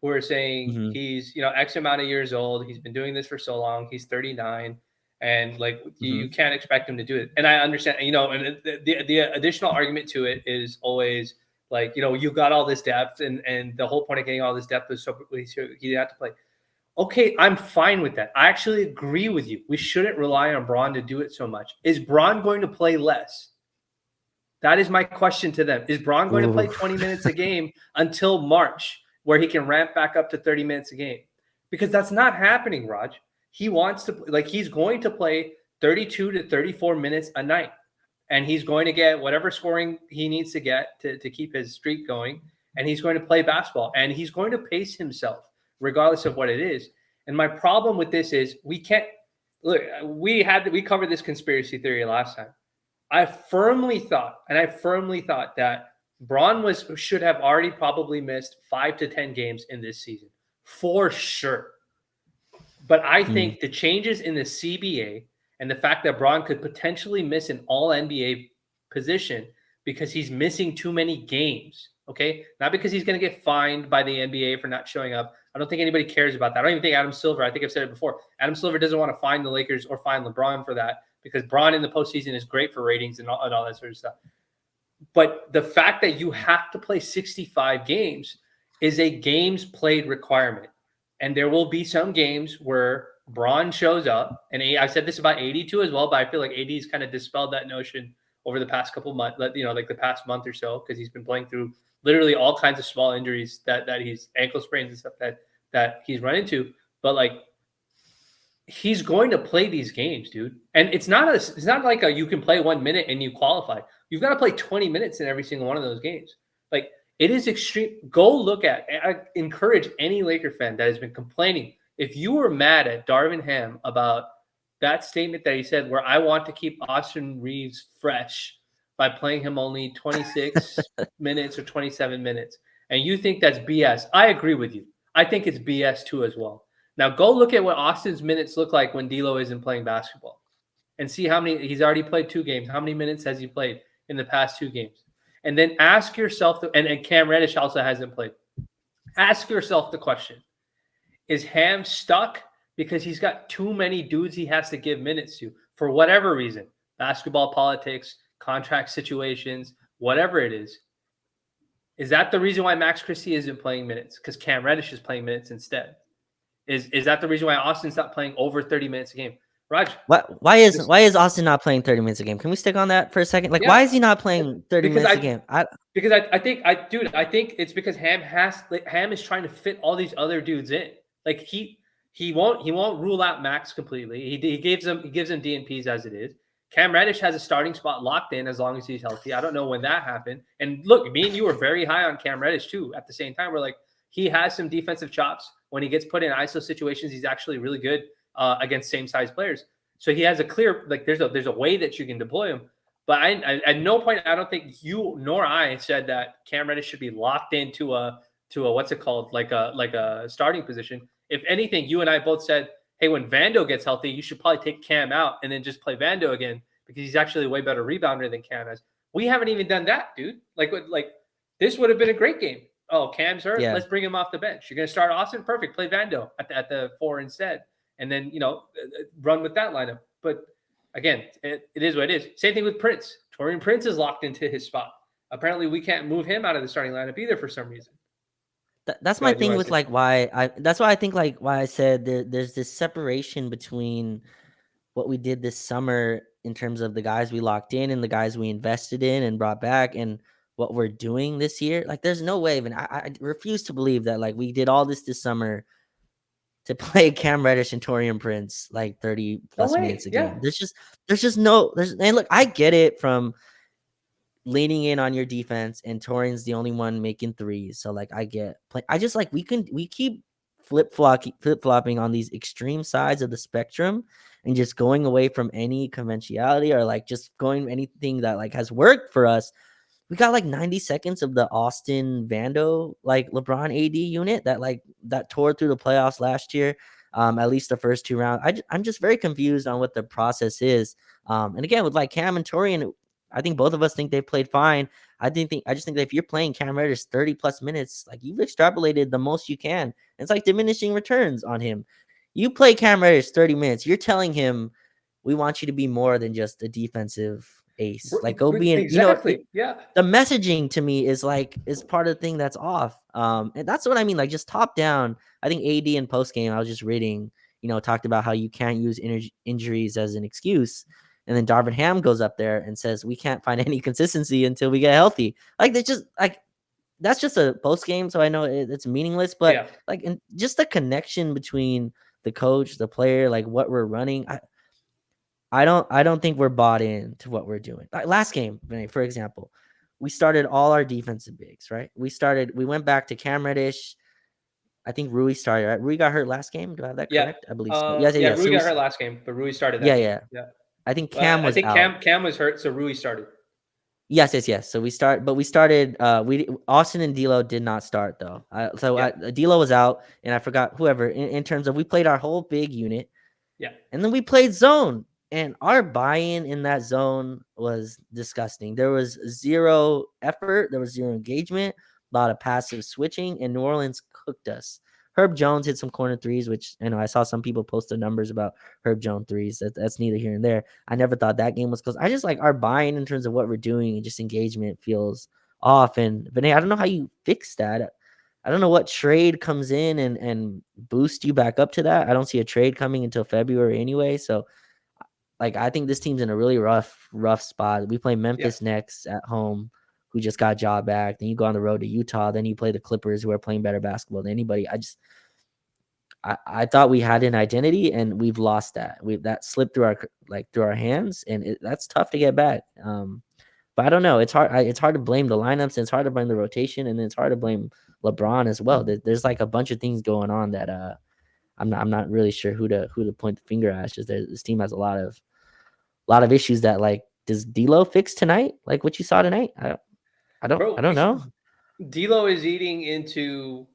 who are saying mhm, he's, X amount of years old. He's been doing this for so long. He's 39, and like, you mhm. can't expect him to do it. And I understand, and the additional argument to it is always like, you got all this depth, and the whole point of getting all this depth is so he had to play. Okay, I'm fine with that. I actually agree with you. We shouldn't rely on Braun to do it so much. Is Braun going to play less? That is my question to them. Is Braun going to play Ooh. 20 minutes a game until March, where he can ramp back up to 30 minutes a game? Because that's not happening, Raj. He wants to, like, he's going to play 32 to 34 minutes a night. And he's going to get whatever scoring he needs to get to keep his streak going. And he's going to play basketball. And he's going to pace himself, regardless of what it is. And my problem with this is we can't look, we covered this conspiracy theory last time. I firmly thought that Braun should have already probably missed 5 to 10 games in this season for sure. But I Mm. think the changes in the CBA and the fact that Braun could potentially miss an All NBA position because he's missing too many games. Okay, not because he's going to get fined by the NBA for not showing up. I don't think anybody cares about that. I don't even think Adam Silver. I think I've said it before. Adam Silver doesn't want to fine the Lakers or fine LeBron for that, because Braun in the postseason is great for ratings and all that sort of stuff. But the fact that you have to play 65 games is a games played requirement. And there will be some games where Braun shows up. And I said this about 82 as well, but I feel like AD's kind of dispelled that notion over the past couple months, like the past month or so, because he's been playing through literally all kinds of small injuries that he's ankle sprains and stuff that he's run into. But like, he's going to play these games, dude. And it's not like you can play 1 minute and you qualify. You've got to play 20 minutes in every single one of those games. Like, it is extreme. Go look at. I encourage any Laker fan that has been complaining. If you were mad at Darvin Ham about that statement that he said, where I want to keep Austin Reeves fresh by playing him only 26 minutes or 27 minutes, and you think that's BS, I agree with you. I think it's BS too as well. Now go look at what Austin's minutes look like when D'Lo isn't playing basketball, and see how many he's already played 2 games. How many minutes has he played in the past 2 games? And then ask yourself, and Cam Reddish also hasn't played. Ask yourself the question: is Ham stuck because he's got too many dudes he has to give minutes to for whatever reason? Basketball politics, contract situations, whatever it is. Is that the reason why Max Christie isn't playing minutes? Because Cam Reddish is playing minutes instead. Is that the reason why Austin's not playing over 30 minutes a game? Raj, Why is Austin not playing 30 minutes a game? Can we stick on that for a second? Like, yeah, why is he not playing 30 because minutes a game? I think it's because Ham is trying to fit all these other dudes in. Like, he won't rule out Max completely. He gives him DNPs as it is. Cam Reddish has a starting spot locked in as long as he's healthy. I don't know when that happened. And look, me and you were very high on Cam Reddish too. At the same time, we're like, he has some defensive chops. When he gets put in ISO situations, he's actually really good against same size players. So he has a clear, like, there's a way that you can deploy him. But I at no point, I don't think you nor I said that Cam Reddish should be locked into a what's it called, like a starting position. If anything, you and I both said, hey, when Vando gets healthy, you should probably take Cam out and then just play Vando again, because he's actually a way better rebounder than Cam is. We haven't even done that, dude. Like this would have been a great game. Oh, Cam's hurt. Yeah. Let's bring him off the bench. You're going to start Austin? Perfect. Play Vando at the 4 instead. And then, run with that lineup. But again, it is what it is. Same thing with Prince. Torian Prince is locked into his spot. Apparently, we can't move him out of the starting lineup either for some reason. That's Go my ahead. You thing want with to say like something? that's why I think like why I said there's this separation between what we did this summer in terms of the guys we locked in and the guys we invested in and brought back and what we're doing this year. Like there's no way, and I refuse to believe that like we did all this summer to play Cam Reddish and Torian Prince like 30 No plus minutes way. a Yeah. game. There's just no there's and look, I get it from leaning in on your defense, and Torian's the only one making threes. So like I get play. I just like we keep flip flopping on these extreme sides of the spectrum and just going away from any conventionality or like just going anything that like has worked for us. We got like 90 seconds of the Austin Vando like LeBron AD unit that tore through the playoffs last year. At least the first two rounds. I'm just very confused on what the process is. And again, with like Cam and Torian, I think both of us think they've played fine. I just think that if you're playing Cam Reddish 30 plus minutes, like you've extrapolated the most you can. It's like diminishing returns on him. You play Cam Reddish 30 minutes, you're telling him we want you to be more than just a defensive ace. Like go be in, Exactly. Yeah. the messaging to me is part of the thing that's off. And that's what I mean. Like just top down. I think AD in post game, I was just reading, talked about how you can't use injuries as an excuse. And then Darvin Ham goes up there and says we can't find any consistency until we get healthy. Like that's just a post game, so I know it's meaningless. But Yeah. like, and just the connection between the coach, the player, like what we're running. I don't think we're bought in to what we're doing. Like last game, for example, we started all our defensive bigs, right? We went back to Cam Reddish. I think Rui started, right? Rui got hurt last game. Do I have that Yeah. correct? I believe so. Yes, yeah. Rui So got hurt last game, but Rui started that yeah, game. yeah. Yeah. I think Cam I was think out. Cam was hurt, so Rui started. Yes. So we started. We Austin and D'Lo did not start though. Yeah. D'Lo was out, and I forgot whoever. In terms of we played our whole big unit. Yeah. And then we played zone, and our buy-in in that zone was disgusting. There was zero effort, there was zero engagement, a lot of passive switching, and New Orleans cooked us. Herb Jones hit some corner threes, which I saw some people post the numbers about Herb Jones threes. That's neither here and there. I never thought that game was close. I just like our buy-in in terms of what we're doing and just engagement feels off. And Vinay, I don't know how you fix that. I don't know what trade comes in and boost you back up to that. I don't see a trade coming until February anyway. So like I think this team's in a really rough spot. We play Yeah. Memphis next at home, who just got job back. Then you go on the road to Utah. Then you play the Clippers, who are playing better basketball than anybody. I thought we had an identity and we've lost that. That slipped through our hands, and that's tough to get back. But I don't know. It's hard. It's hard to blame the lineups, and it's hard to blame the rotation, and then it's hard to blame LeBron as well. There's like a bunch of things going on that I'm not really sure who to point the finger at. It's just this team has a lot of issues that like does D'Lo fix tonight? Like what you saw tonight? I Bro, don't know. D'Lo is eating into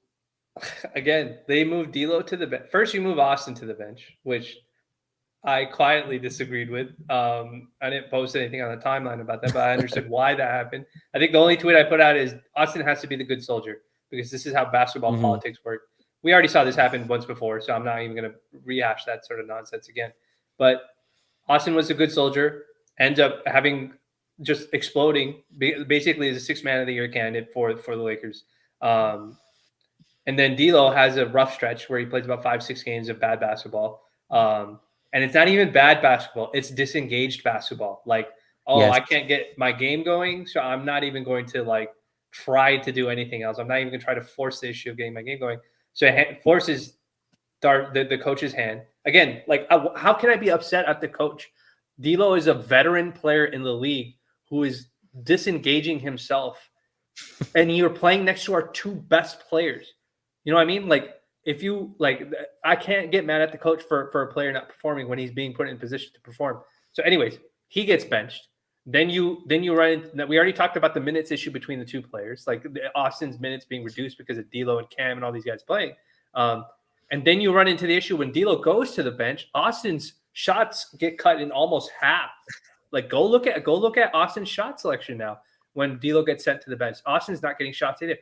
again. They moved D'Lo to the bench. First, you move Austin to the bench, which I quietly disagreed with. I didn't post anything on the timeline about that, but I understood why that happened. I think the only tweet I put out is Austin has to be the good soldier because this is how basketball Mm-hmm. politics work. We already saw this happen once before, so I'm not even going to rehash that sort of nonsense again. But Austin was a good soldier, ends up having just exploding, basically as a six man of the year candidate for the Lakers. And then D'Lo has a rough stretch where he plays about 5-6 games of bad basketball. And it's not even bad basketball; it's disengaged basketball. Like, oh, Yes. I can't get my game going, so I'm not even going to like try to do anything else. I'm not even going to try to force the issue of getting my game going. So it forces the coach's hand again. Like, how can I be upset at the coach? D'Lo is a veteran player in the league who is disengaging himself, and you're playing next to our two best players. You know what I mean? Like, if you like, I can't get mad at the coach for a player not performing when he's being put in position to perform. So, anyways, he gets benched. Then you run into, we already talked about the minutes issue between the two players, like Austin's minutes being reduced because of D'Lo and Cam and all these guys playing. And then you run into the issue when D'Lo goes to the bench, Austin's shots get cut in almost half. Like, go look at Austin's shot selection now when D'Lo gets sent to the bench. Austin's not getting shots either.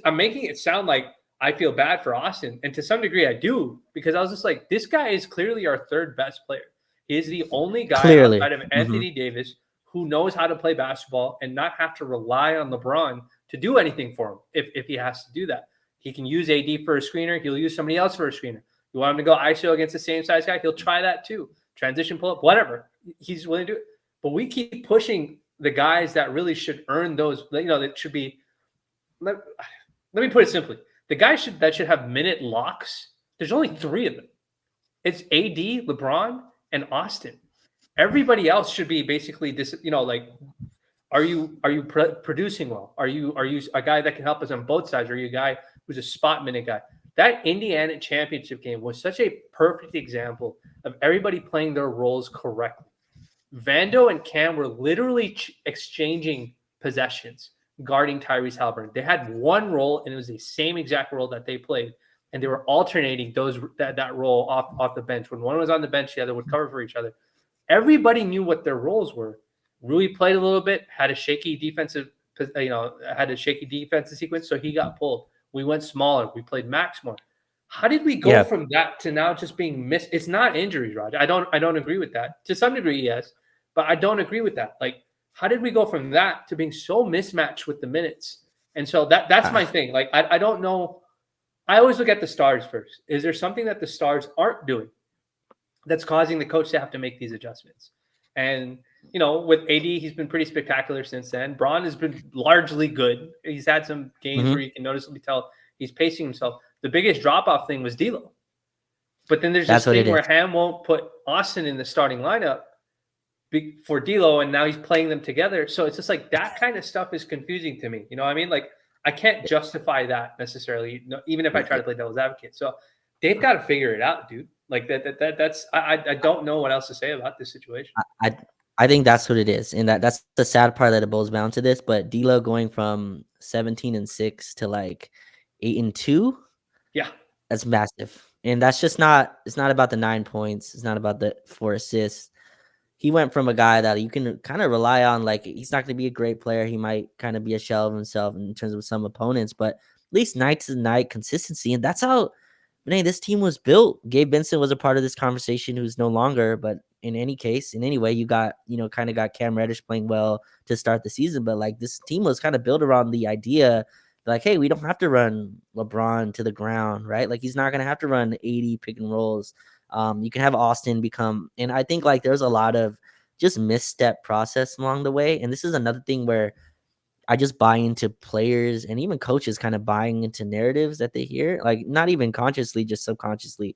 I'm making it sound like I feel bad for Austin, and to some degree I do, because I was just like, this guy is clearly our third best player. He is the only guy Clearly. outside of Anthony Davis who knows how to play basketball and not have to rely on LeBron to do anything for him if he has to do that. He can use AD for a screener. He'll use somebody else for a screener. You want him to go ISO against the same size guy? He'll try that too. Transition pull up, whatever. He's willing to do it. But we keep pushing the guys that really should earn those, that should be. Let me put it simply. The guys that should have minute locks, there's only 3 of them. It's AD, LeBron, and Austin. Everybody else should be basically this, like, are you producing well? Are you a guy that can help us on both sides? Or are you a guy who's a spot minute guy? That Indiana championship game was such a perfect example of everybody playing their roles correctly. Vando and Cam were literally exchanging possessions, guarding Tyrese Halliburton. They had one role, and it was the same exact role that they played, and they were alternating that role off the bench. When one was on the bench, the other would cover for each other. Everybody knew what their roles were. Rui played a little bit, had a shaky defensive sequence, so he got pulled. We went smaller. We played max more. How did we go from that to now just being missed? It's not injuries, Roger. I don't agree with that. To some degree, yes, but I don't agree with that. Like, how did we go from that to being so mismatched with the minutes? And so that's my thing. Like, I don't know. I always look at the stars first. Is there something that the stars aren't doing that's causing the coach to have to make these adjustments? And, with AD, he's been pretty spectacular since then. Braun has been largely good. He's had some games where you can noticeably tell he's pacing himself. The biggest drop-off thing was D'Lo. But then there's this thing where Ham won't put Austin in the starting lineup for D'Lo, and now he's playing them together. So it's just like that kind of stuff is confusing to me. You know what I mean? Like, I can't justify that necessarily, even if I try to play devil's advocate. So they've got to figure it out, dude. Like that's I don't know what else to say about this situation. I think that's what it is, and that's the sad part that it boils down to this. But D'Lo going from 17-6 to like 8-2, yeah, that's massive, and that's just not. It's not about the 9 points. It's not about the 4 assists. He went from a guy that you can kind of rely on. Like, he's not going to be a great player. He might kind of be a shell of himself in terms of some opponents, but at least night to night consistency, and that's how. This team was built. Gabe Vincent was a part of this conversation, who's no longer, but in any case, in any way, you got, kind of got Cam Reddish playing well to start the season. But like, this team was kind of built around the idea, like, hey, we don't have to run LeBron to the ground, right? Like, he's not going to have to run 80 pick and rolls. You can have Austin become, and I think like there's a lot of just misstep process along the way. And this is another thing where I just buy into players and even coaches kind of buying into narratives that they hear, like not even consciously, just subconsciously.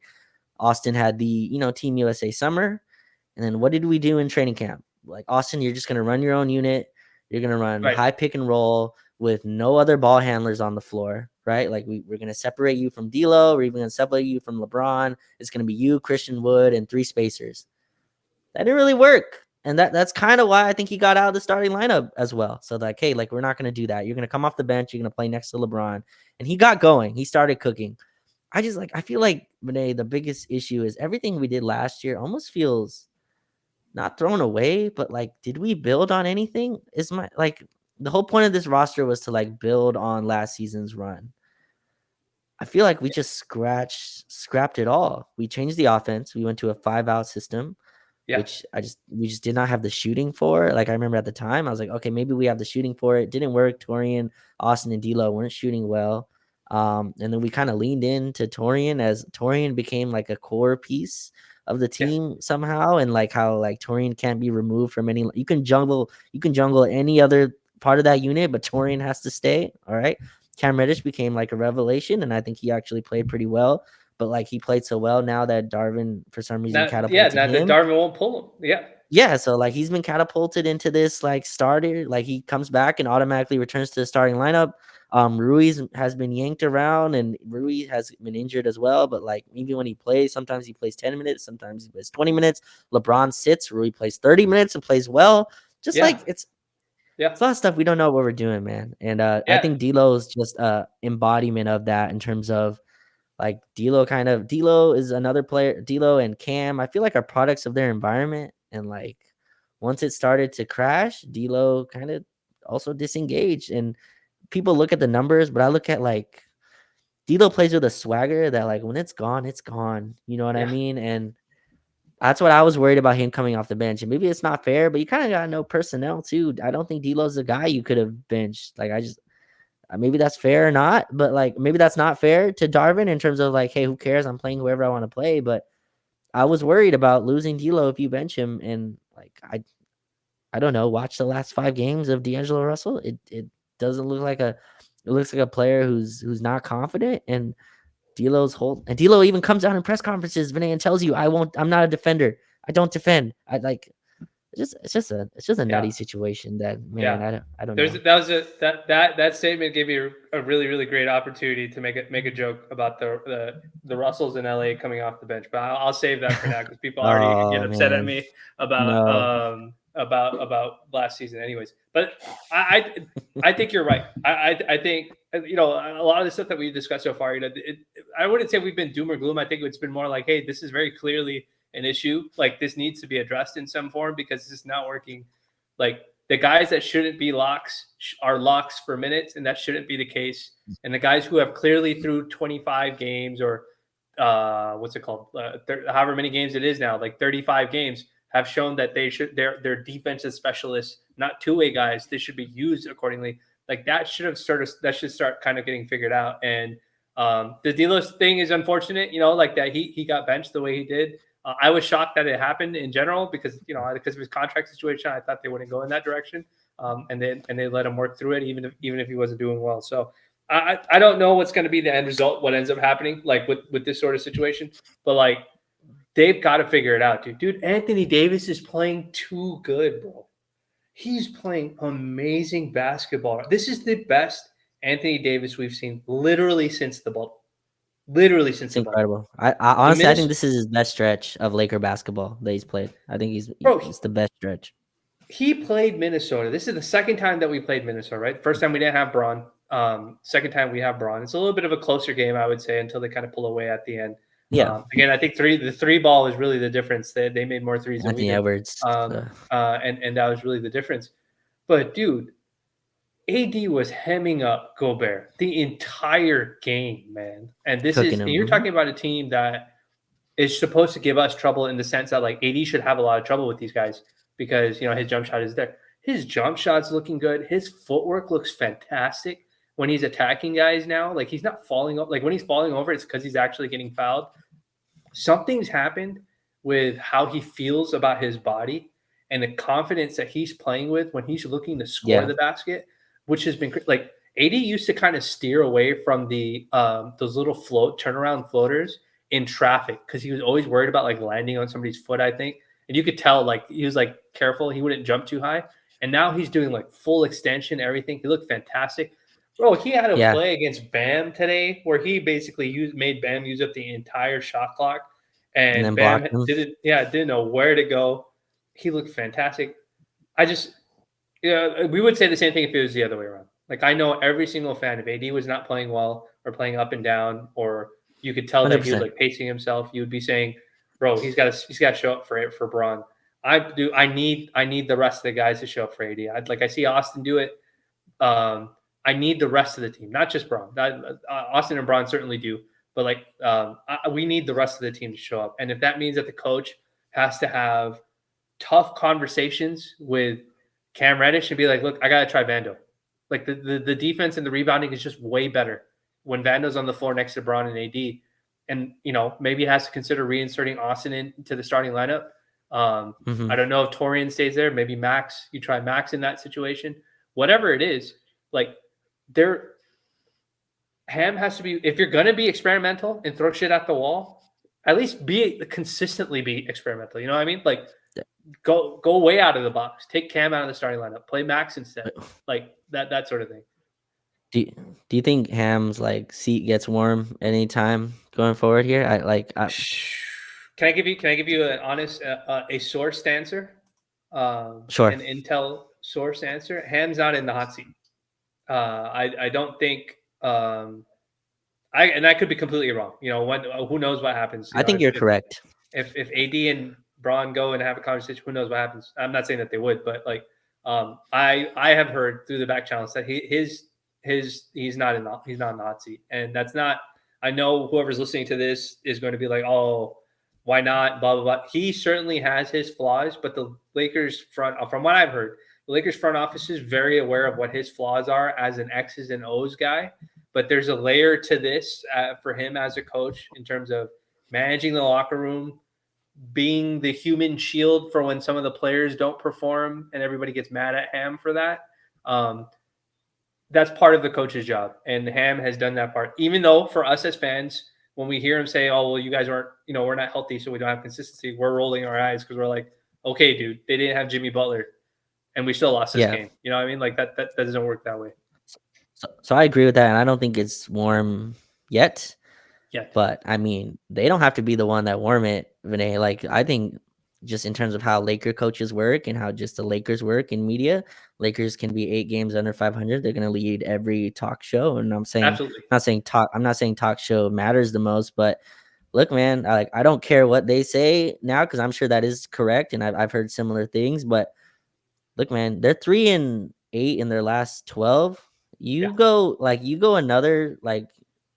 Austin had the, Team USA summer. And then what did we do in training camp? Like, Austin, you're just going to run your own unit. You're going to run high pick and roll with no other ball handlers on the floor, right? Like, we're going to separate you from D'Lo. We're even going to separate you from LeBron. It's going to be you, Christian Wood, and 3 spacers. That didn't really work. And that's kind of why I think he got out of the starting lineup as well. So like, hey, like, we're not going to do that. You're going to come off the bench. You're going to play next to LeBron. And he got going. He started cooking. I feel like, Renee, the biggest issue is everything we did last year almost feels not thrown away, but like, did we build on anything? The whole point of this roster was to like build on last season's run. I feel like we just scrapped it all. We changed the offense. We went to a 5-out system. Yeah. Which we just did not have the shooting for. Like, I remember at the time, I was like, okay, maybe we have the shooting for it. Didn't work. Torian, Austin, and D'Lo weren't shooting well. And then we kind of leaned into Torian as Torian became like a core piece of the team somehow. And like how like Torian can't be removed from any. You can jungle any other part of that unit, but Torian has to stay. All right. Cam Reddish became like a revelation, and I think he actually played pretty well. But like, he played so well now that Darvin, for some reason, catapulted now him. that Darvin won't pull him. Yeah. So like, he's been catapulted into this like starter. Like, he comes back and automatically returns to the starting lineup. Ruiz has been yanked around, and Rui has been injured as well. But like, even when he plays, sometimes he plays 10 minutes, sometimes he plays 20 minutes. LeBron sits, Rui plays 30 minutes and plays well. Just like, it's a lot of stuff we don't know what we're doing, man. And I think D'Lo is just embodiment of that in terms of. Like, D'Lo is another player. D'Lo and Cam, I feel like, are products of their environment. And like, once it started to crash, D'Lo kind of also disengaged. And people look at the numbers, but I look at like D'Lo plays with a swagger that like when it's gone, it's gone. You know what I Yeah, mean? And that's what I was worried about him coming off the bench. And maybe it's not fair, but you kind of gotta know personnel too. I don't think D'Lo's the guy you could have benched. Like maybe that's fair or not, but like maybe that's not fair to Darvin in terms of like, hey, who cares? I'm playing whoever I want to play. But I was worried about losing D'Lo if you bench him, and like I don't know. Watch the last 5 games of D'Angelo Russell. It doesn't look like a. It looks like a player who's not confident, and D'Lo even comes out in press conferences, Vinay, and tells you, I'm not a defender. I don't defend. I like. It's just a yeah, nutty situation that man. yeah. I don't There's know. that was a that statement gave me a really really great opportunity to make a joke about the Russells in LA coming off the bench, but I'll save that for now because people already get Oh upset at man, me about no. last season, anyways. But I think you're right. I think a lot of the stuff that we've discussed so far. I wouldn't say we've been doom or gloom. I think it's been more like, hey, this is very clearly an issue. Like this needs to be addressed in some form because this is not working. Like the guys that shouldn't be locks are locks for minutes, and that shouldn't be the case. And the guys who have clearly through 25 games or what's it called, however many games it is now, like 35 games, have shown that they're defensive specialists, not two-way guys. They should be used accordingly. Like that should start kind of getting figured out. And the Delos thing is unfortunate, like that he got benched the way he did. I was shocked that it happened in general because because of his contract situation. I thought they wouldn't go in that direction, and they let him work through it even if he wasn't doing well. So I don't know what's going to be the end result, what ends up happening like with this sort of situation, but like they've got to figure it out, dude. Dude, Anthony Davis is playing too good, bro. He's playing amazing basketball. This is the best Anthony Davis we've seen literally since the bubble. Literally since It's the bubble. incredible. I The honestly, I think Minnesota, this is his best stretch of Laker basketball that he's played. I think bro, it's the best stretch. he played Minnesota. This is the second time that we played Minnesota, right? First time we didn't have Braun. Second time we have Braun. It's a little bit of a closer game, I would say, until they kind of pull away at the end. Yeah, Again, I think the three ball is really the difference. They made more threes than we Anthony did, Edwards. and that was really the difference. But dude, AD was hemming up Gobert the entire game, man. And Cooking and him. you're talking about a team that is supposed to give us trouble in the sense that like AD should have a lot of trouble with these guys because his jump shot is there. His jump shot's looking good. His footwork looks fantastic when he's attacking guys now. Like he's not falling up. Like when he's falling over, it's because he's actually getting fouled. Something's happened with how he feels about his body and the confidence that he's playing with when he's looking to score Yeah, the basket, which has been like AD used to kind of steer away from the those little turnaround floaters in traffic because he was always worried about like landing on somebody's foot, I think. And you could tell like he was like careful, he wouldn't jump too high. And now he's doing like full extension, everything. He looked fantastic. Bro, he had a yeah, play against Bam today where he basically made Bam use up the entire shot clock, and and then Bam blocked him. didn't know where to go. He looked fantastic. I just we would say the same thing if it was the other way around. Like I know every single fan, if AD was not playing well or playing up and down, or you could tell Hundred that he was percent. like pacing himself, you would be saying, "Bro, he's got to show up for it for Braun." I do. I need the rest of the guys to show up for AD. I see Austin do it. Um, I need the rest of the team, not just Braun. Austin and Braun certainly do, but like we need the rest of the team to show up. And if that means that the coach has to have tough conversations with Cam Reddish and be like, "Look, I gotta try Vando." Like the defense and the rebounding is just way better when Vando's on the floor next to Braun and AD. And maybe has to consider reinserting Austin into the starting lineup. I Hmm. don't know if Torian stays there. Maybe Max. You try Max in that situation. Whatever it is, like there, Ham has to be. If you're gonna be experimental and throw shit at the wall, at least consistently be experimental. You know what I mean? Like go way out of the box. Take Cam out of the starting lineup. Play Max instead. Like that sort of thing. Do you, do you think Ham's like seat gets warm anytime going forward here? Can I give you an honest a sourced answer? Sure. An intel source answer. Ham's not in the hot seat. I don't think. I could be completely wrong. Who knows what happens? I think you're correct. If AD and Braun go and have a conversation, who knows what happens? I'm not saying that they would, but like I have heard through the back channels that his he's not a Nazi, and that's not. I know whoever's listening to this is going to be like, oh, why not? Blah blah blah. He certainly has his flaws, but the Lakers front, from what I've heard, the Lakers front office is very aware of what his flaws are as an X's and O's guy. But there's a layer to this for him as a coach in terms of managing the locker room, being the human shield for when some of the players don't perform and everybody gets mad at Ham for that. Um, that's part of the coach's job, and Ham has done that part. Even though for us as fans, when we hear him say, "Oh, well, you guys aren't, we're not healthy, so we don't have consistency," we're rolling our eyes because we're like, "Okay, dude, they didn't have Jimmy Butler, and we still lost this Yeah. game." You know what I mean? Like that doesn't work that way. So I agree with that, and I don't think it's warm yet. Yeah, But I mean, they don't have to be the one that warm it, Vinay. Like I think just in terms of how Laker coaches work and how just the Lakers work in media, Lakers can be 8 games under 500. They're going to lead every talk show, and absolutely. I'm not saying talk show matters the most, but look, man, I don't care what they say now because I'm sure that is correct, and I've heard similar things, but look, man, they're 3-8 in their last 12. Yeah, You go another like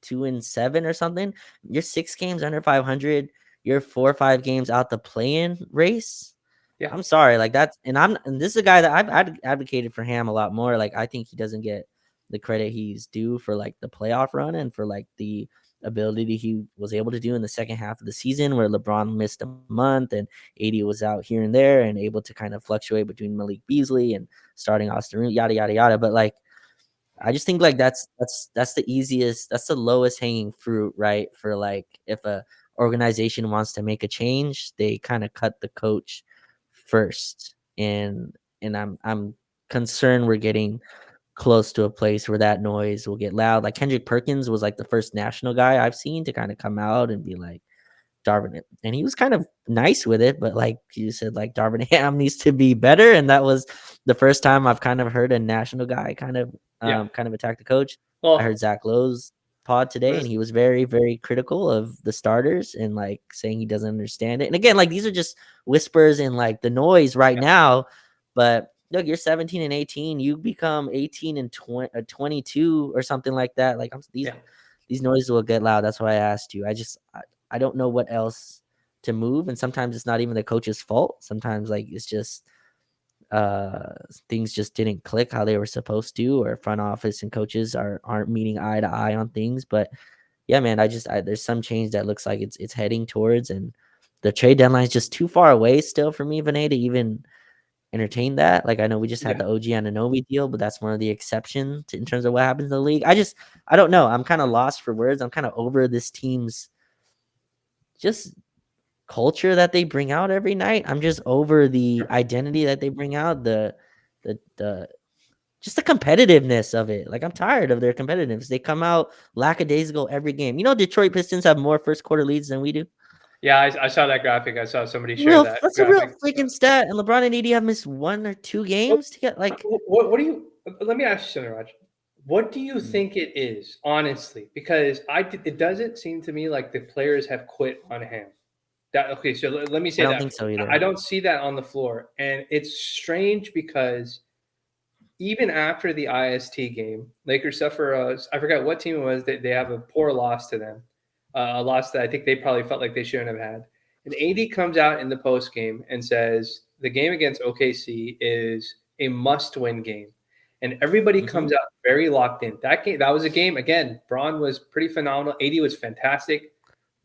2-7 or something. You're 6 games under 500. You're 4 or 5 games out the play-in race. yeah, I'm sorry, like that's and this is a guy that I've advocated for Ham a lot more. Like I think he doesn't get the credit he's due for like the playoff run and for like the ability he was able to do in the second half of the season where LeBron missed a month and AD was out here and there and able to kind of fluctuate between Malik Beasley and starting Austin Reeves, yada yada yada. But like I just think like that's the easiest, that's the lowest hanging fruit, right? For like if a organization wants to make a change, they kind of cut the coach first. And I'm concerned we're getting close to a place where that noise will get loud. Like Kendrick Perkins was like the first national guy I've seen to kind of come out and be like, Darvin, and he was kind of nice with it, but like you said, like Darvin Ham needs to be better, and that was the first time I've kind of heard a national guy yeah. kind of attack the coach. I heard Well, Zach Lowe's pod today, and this, he was very very critical of the starters and like saying he doesn't understand it. And again, like these are just whispers and like the noise right yeah, now, but. Look, you're 17 and 18. You become 18 and 22 or something like that. Like yeah, these noises will get loud. That's why I asked you. I don't know what else to move, and sometimes it's not even the coach's fault. Sometimes like it's just things just didn't click how they were supposed to, or front office and coaches aren't meeting eye to eye on things. But yeah, man, there's some change that looks like it's heading towards, and the trade deadline is just too far away still for me, Vinay, to even entertain that. Like I know we just had yeah. the OG Anunoby deal, but that's one of the exceptions in terms of what happens in the league. I don't know. I'm kind of lost for words. I'm kind of over this team's just culture that they bring out every night. I'm just over the identity that they bring out, the just the competitiveness of it. Like I'm tired of their competitiveness. They come out lackadaisical every game. You know, Detroit Pistons have more first quarter leads than we do. Yeah, I saw that graphic. I saw somebody share that That's a real graphic. freaking stat. And LeBron and AD have missed 1 or 2 games to get like. What do you? Let me ask you something, Raj. What do you Mm, think it is, honestly? Because it doesn't seem to me like the players have quit on him. That okay? So let me I say don't that think so I either. don't see that on the floor, and it's strange because even after the IST game, Lakers suffer. I forgot what team it was. They have a poor loss to them, a loss that I think they probably felt like they shouldn't have had. And AD comes out in the post game and says the game against OKC is a must-win game, and everybody Hmm. comes out very locked in. That was a game again. Braun was pretty phenomenal. AD was fantastic.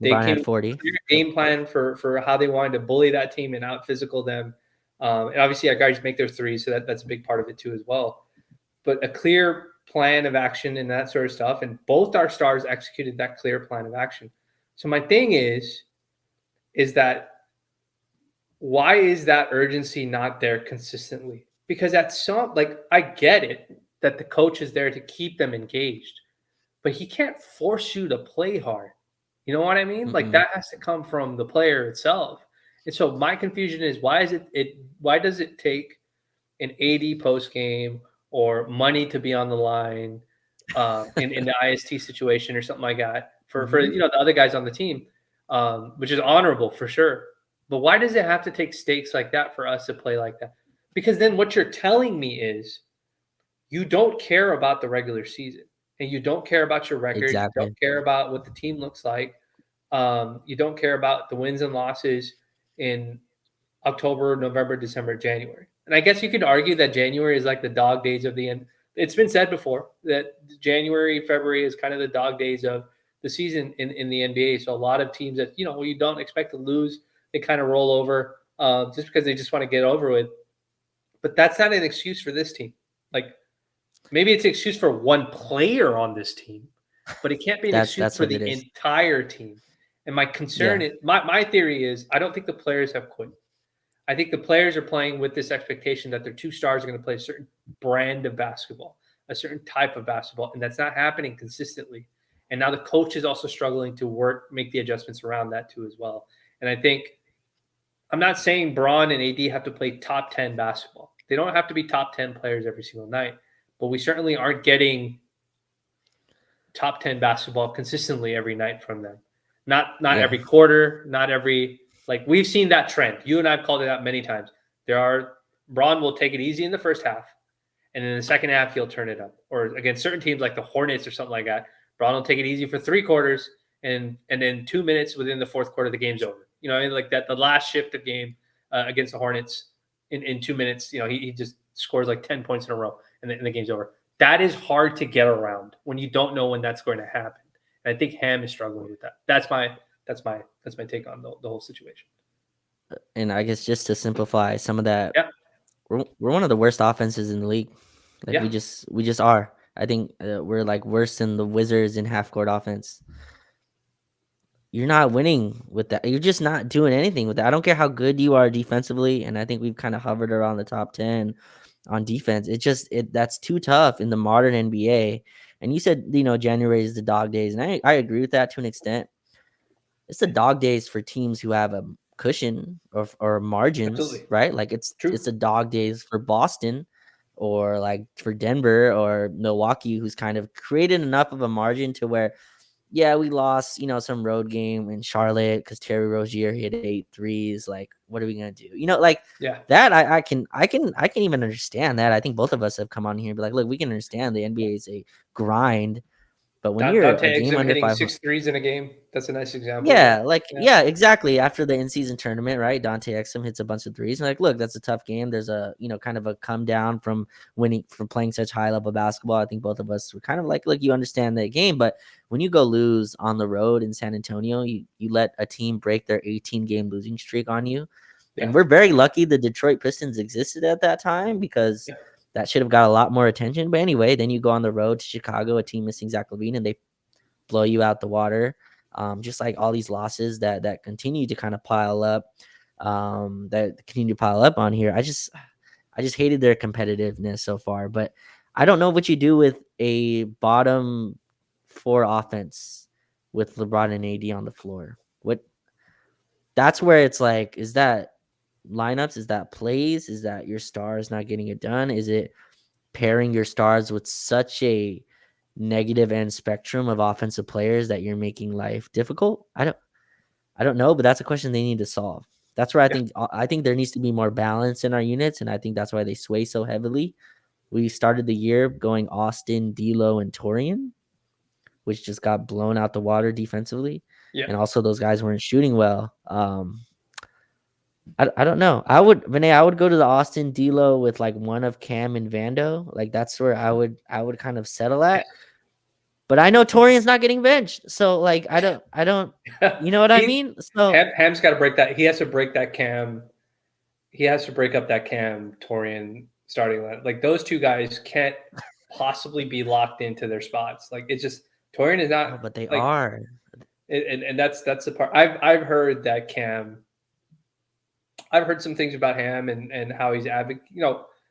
They LeBron came had with a 40. clear Yep. game plan for how they wanted to bully that team and out physical them. And obviously, our guys make their threes, so that's a big part of it too as well. But a clear plan of action and that sort of stuff, and both our stars executed that clear plan of action. So my thing is that why is that urgency not there consistently? Because at some like I get it that the coach is there to keep them engaged, but he can't force you to play hard. You know what I mean? Like Mm-mm. that has to come from the player itself. And so my confusion is why does it take an AD post game or money to be on the line in the IST situation or something like that for Hmm. the other guys on the team, which is honorable for sure. But why does it have to take stakes like that for us to play like that? Because then what you're telling me is you don't care about the regular season, and you don't care about your record. You don't Exactly. care about what the team looks like. You don't care about the wins and losses in October, November, December, January. And I guess you could argue that January is like the dog days of the end. It's been said before that January, February is kind of the dog days of the season in the NBA. So a lot of teams that you don't expect to lose, they kind of roll over just because they just want to get over with. But that's not an excuse for this team. Like maybe it's an excuse for one player on this team, but it can't be an excuse That's for what the it is. entire team. And my concern Yeah. is my theory is I don't think the players have quit. I think the players are playing with this expectation that their two stars are going to play a certain brand of basketball, a certain type of basketball, and that's not happening consistently. And now the coach is also struggling to make the adjustments around that too as well. And I think I'm not saying Braun and AD have to play top 10 basketball. They don't have to be top 10 players every single night, but we certainly aren't getting top 10 basketball consistently every night from them. Not Yeah. every quarter, not every like we've seen that trend. You and I've called it out many times. Braun will take it easy in the first half, and in the second half he'll turn it up. Or against certain teams like the Hornets or something like that, Braun will take it easy for 3 quarters, and then 2 minutes within the fourth quarter the game's over. I mean, like that the last shift of game against the Hornets in 2 minutes, he just scores like 10 points in a row, and the game's over. That is hard to get around when you don't know when that's going to happen. And I think Ham is struggling with that. That's my take on the whole situation. And I guess just to simplify some of that, Yeah, we're one of the worst offenses in the league. Like yeah, we just are. I think we're like worse than the Wizards in half court offense. You're not winning with that. You're just not doing anything with that. I don't care how good you are defensively, and I think we've kind of hovered around the top 10 on defense. That's too tough in the modern NBA. And you said, January is the dog days, and I agree with that to an extent. It's the dog days for teams who have a cushion or margins, absolutely right? Like it's true. the dog days for Boston or like for Denver or Milwaukee, who's kind of created enough of a margin to where, yeah, we lost, some road game in Charlotte because Terry Rozier hit 8 threes. Like, what are we gonna do? Like Yeah, that. I can even understand that. I think both of us have come on here and be like, look, we can understand the NBA is a grind, but when you're a Dante game Exum under hitting 500. six threes in a game. That's a nice example of it. Yeah, like Yeah, yeah, exactly. After the in-season tournament, right? Dante Exum hits a bunch of threes. And like, look, that's a tough game. There's a kind of a come down from playing such high level basketball. I think both of us were kind of like, look, you understand that game, but when you go lose on the road in San Antonio, you let a team break their 18 game losing streak on you. yeah, And we're very lucky the Detroit Pistons existed at that time because yeah, that should have got a lot more attention. But anyway, then you go on the road to Chicago, a team missing Zach LaVine, and they blow you out the water. Just like all these losses that continue to kind of pile up, that continue to pile up on here. I just hated their competitiveness so far, but I don't know what you do with a bottom four offense with LeBron and AD on the floor. What That's where it's like, is that lineups? Is that plays? Is that your stars not getting it done? Is it pairing your stars with such a negative end spectrum of offensive players that you're making life difficult? I don't know, but that's a question they need to solve. That's where yeah, I think there needs to be more balance in our units, and I think that's why they sway so heavily. We started the year going Austin, D'Lo, and Torian, which just got blown out the water defensively, yeah. and also those guys weren't shooting well. I don't know. I would go to the Austin D'Lo with like one of Cam and Vando. Like that's where I would kind of settle at. But I know Torian's not getting benched, so like I don't, you know what I He's mean? So Ham's got to break that. He has to break that Cam. He has to break up that Cam Torian starting line. Like those two guys can't possibly be locked into their spots. Like it's just Torian is oh, not but they like, are. and that's the part I've heard that Cam. I've heard some things about him and how he's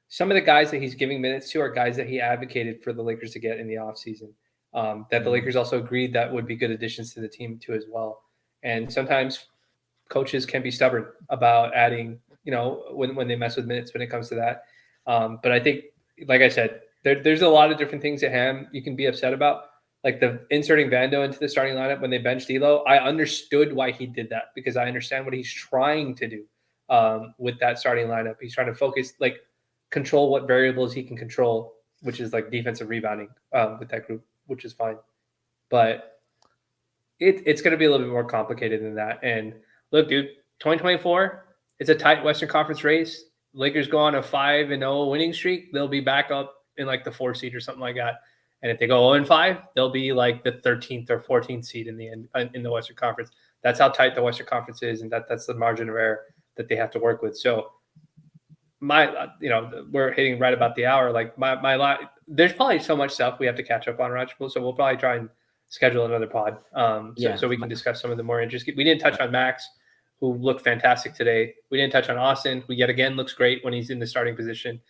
some of the guys that he's giving minutes to are guys that he advocated for the Lakers to get in the offseason. That the Mm, Lakers also agreed that would be good additions to the team too as well. And sometimes coaches can be stubborn about adding, when they mess with minutes when it comes to that. But I think, like I said, there's a lot of different things at Ham you can be upset about. Like the inserting Vando into the starting lineup when they benched D'Lo, I understood why he did that because I understand what he's trying to do with that starting lineup. He's trying to focus, like control what variables he can control which is like defensive rebounding with that group, which is fine. But it's going to be a little bit more complicated than that. And look, dude, 2024, it's a tight Western Conference race. Lakers go on a 5-0 winning streak. They'll be back up in like the 4 seed or something like that. And if they go 0-5, they'll be like the 13th or 14th seed in the end in the Western Conference. That's how tight the Western Conference is, and that's the margin of error that they have to work with. So we're hitting right about the hour. Like there's probably so much stuff we have to catch up on, Raj. So we'll probably try and schedule another pod, so we can discuss some of the more interesting. We didn't touch on Max, who looked fantastic today. We didn't touch on Austin, who yet again looks great when he's in the starting position,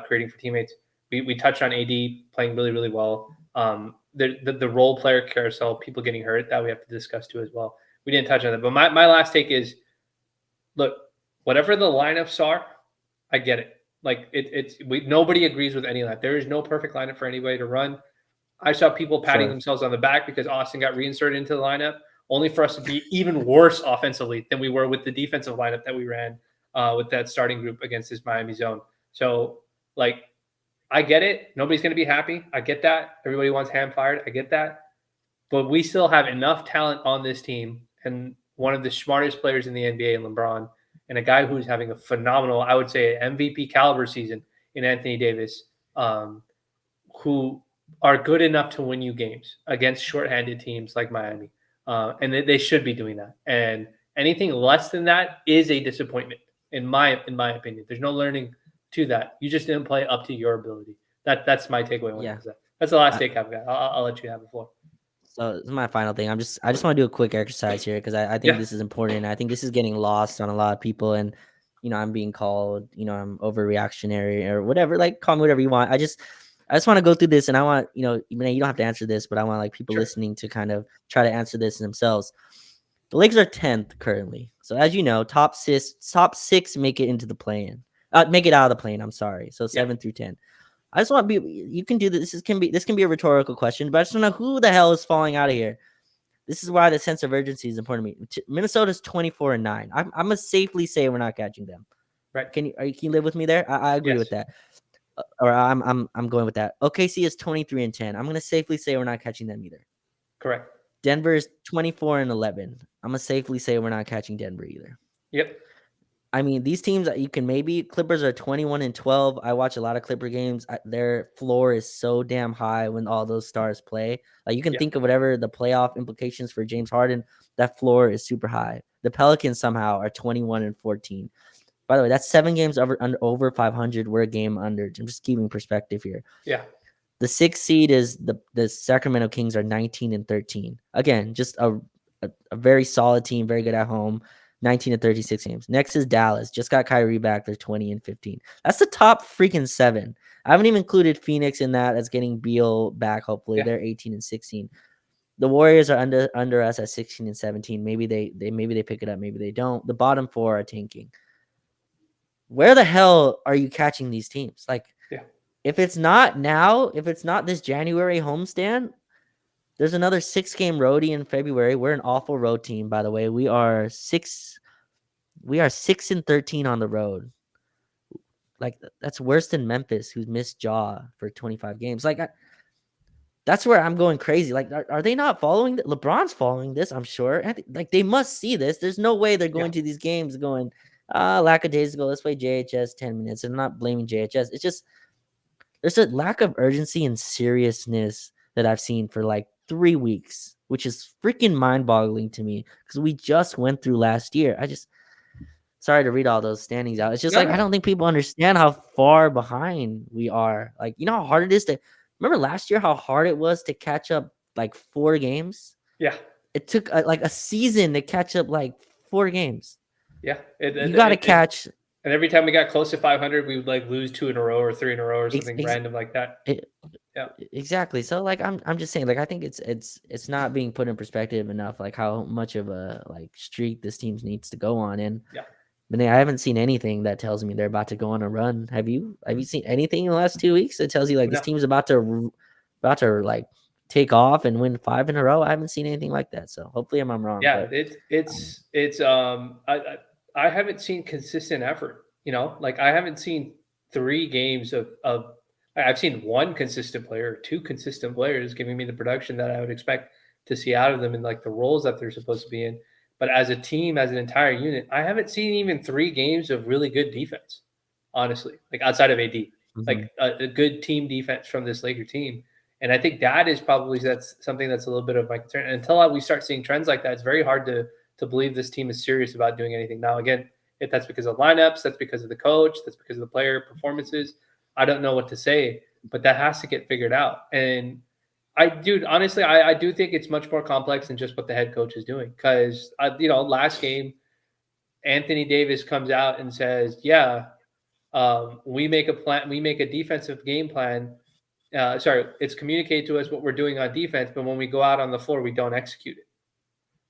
creating for teammates. We touched on AD playing really, really well. The role player carousel, people getting hurt, that we have to discuss too as well. We didn't touch on that. But my last take is, look, whatever the lineups are, I get it. Like nobody agrees with any of that. There is no perfect lineup for anybody to run. I saw people patting themselves on the back because Austin got reinserted into the lineup, only for us to be even worse offensively than we were with the defensive lineup that we ran with that starting group against this Miami zone. So, like, I get it. Nobody's going to be happy. I get that. Everybody wants Ham fired. I get that. But we still have enough talent on this team, and one of the smartest players in the NBA, LeBron, and a guy who's having a phenomenal, I would say, MVP caliber season in Anthony Davis, who are good enough to win you games against shorthanded teams like Miami. And they should be doing that. And anything less than that is a disappointment, in my opinion. There's no learning to that. You just didn't play up to your ability. That's my takeaway. Yeah. That's the last take I've got. I'll let you have the floor. So this is my final thing. I just want to do a quick exercise here because I think this is important. I think this is getting lost on a lot of people, and I'm being called, I'm overreactionary or whatever. Like, call me whatever you want. I just want to go through this, and I want you don't have to answer this, but I want like people listening to kind of try to answer this themselves. The Lakers are 10th currently, so as you know, top six make it into the play-in, make it out of the play-in. I'm sorry, so 7 through 10. I just want to be. You can do this. This can be a rhetorical question, but I just want to know who the hell is falling out of here. This is why the sense of urgency is important to me. Minnesota's 24-9. I'm gonna safely say we're not catching them. Right? Can you live with me there? I agree with that. Or I'm going with that. OKC is 23-10. I'm gonna safely say we're not catching them either. Correct. Denver is 24-11. I'm gonna safely say we're not catching Denver either. Yep. I mean, these teams you can Clippers are 21-12. I watch a lot of Clipper games. Their floor is so damn high when all those stars play. Like, you can think of whatever the playoff implications for James Harden. That floor is super high. The Pelicans somehow are 21-14. By the way, that's 7 games over 500. We're a game under. I'm just keeping perspective here. Yeah. The 6th seed is the Sacramento Kings are 19-13. Again, just a very solid team, very good at home. 19-36 games. Next is Dallas. Just got Kyrie back. They're 20-15. That's the top freaking 7. I haven't even included Phoenix in that. That's getting Beal back. Hopefully, they're 18-16. The Warriors are under us at 16-17. Maybe they pick it up. Maybe they don't. The bottom 4 are tanking. Where the hell are you catching these teams? Like, if it's not now, if it's not this January homestand, there's another 6-game roadie in February. We're an awful road team, by the way. We are 6-13 on the road. Like, that's worse than Memphis, who's missed Ja for 25 games. Like, that's where I'm going crazy. Like, are they not following? LeBron's following this, I'm sure. Like, they must see this. There's no way they're going to these games going, lackadaisical, let's play JHS 10 minutes. And I'm not blaming JHS. It's just there's a lack of urgency and seriousness that I've seen for like 3 weeks, which is freaking mind-boggling to me because we just went through last year. Sorry to read all those standings out. It's just I don't think people understand how far behind we are. Like, you know how hard it is to remember last year how hard it was to catch up like 4 games? Yeah. It took like a season to catch up like 4 games. Yeah. You got to catch. And every time we got close to 500, we would like lose 2 in a row or 3 in a row or something random like that. Exactly. So like I'm just saying, like, I think it's not being put in perspective enough, like how much of a like streak this team needs to go on. And I haven't seen anything that tells me they're about to go on a run. Have you seen anything in the last 2 weeks that tells you like this team's about to like take off and win 5 in a row? I haven't seen anything like that. So hopefully I'm wrong. Yeah, I haven't seen consistent effort. Like, I haven't seen 3 games of I've seen one consistent player, or two consistent players giving me the production that I would expect to see out of them in like the roles that they're supposed to be in. But as a team, as an entire unit, I haven't seen even 3 games of really good defense, honestly, like outside of AD, Mhm. like a good team defense from this Laker team. And I think that is probably that's something that's a little bit of my concern. And until we start seeing trends like that, it's very hard to believe this team is serious about doing anything. Now, again, if that's because of lineups, that's because of the coach, that's because of the player performances. I don't know what to say, but that has to get figured out. And dude, honestly, I do think it's much more complex than just what the head coach is doing. Because last game, Anthony Davis comes out and says, "Yeah, we make a plan, we make a defensive game plan. Sorry, it's communicated to us what we're doing on defense, but when we go out on the floor, we don't execute it."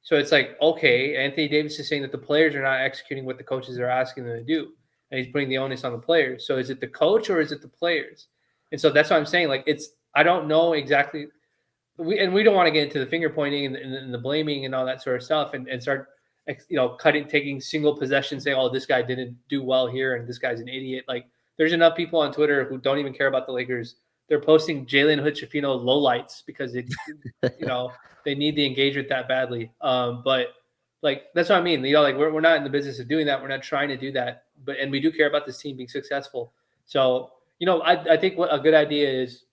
So it's like, okay, Anthony Davis is saying that the players are not executing what the coaches are asking them to do, and he's putting the onus on the players. So is it the coach or is it the players? And so that's what I'm saying. Like, I don't know exactly. We don't want to get into the finger pointing and the blaming and all that sort of stuff, and start taking single possessions, saying, "Oh, this guy didn't do well here, and this guy's an idiot." Like, there's enough people on Twitter who don't even care about the Lakers. They're posting Jalen Hood-Schifino lowlights because you know, they need the engagement that badly. But like that's what I mean. Like we're not in the business of doing that. We're not trying to do that. And we do care about this team being successful. So I think what a good idea is,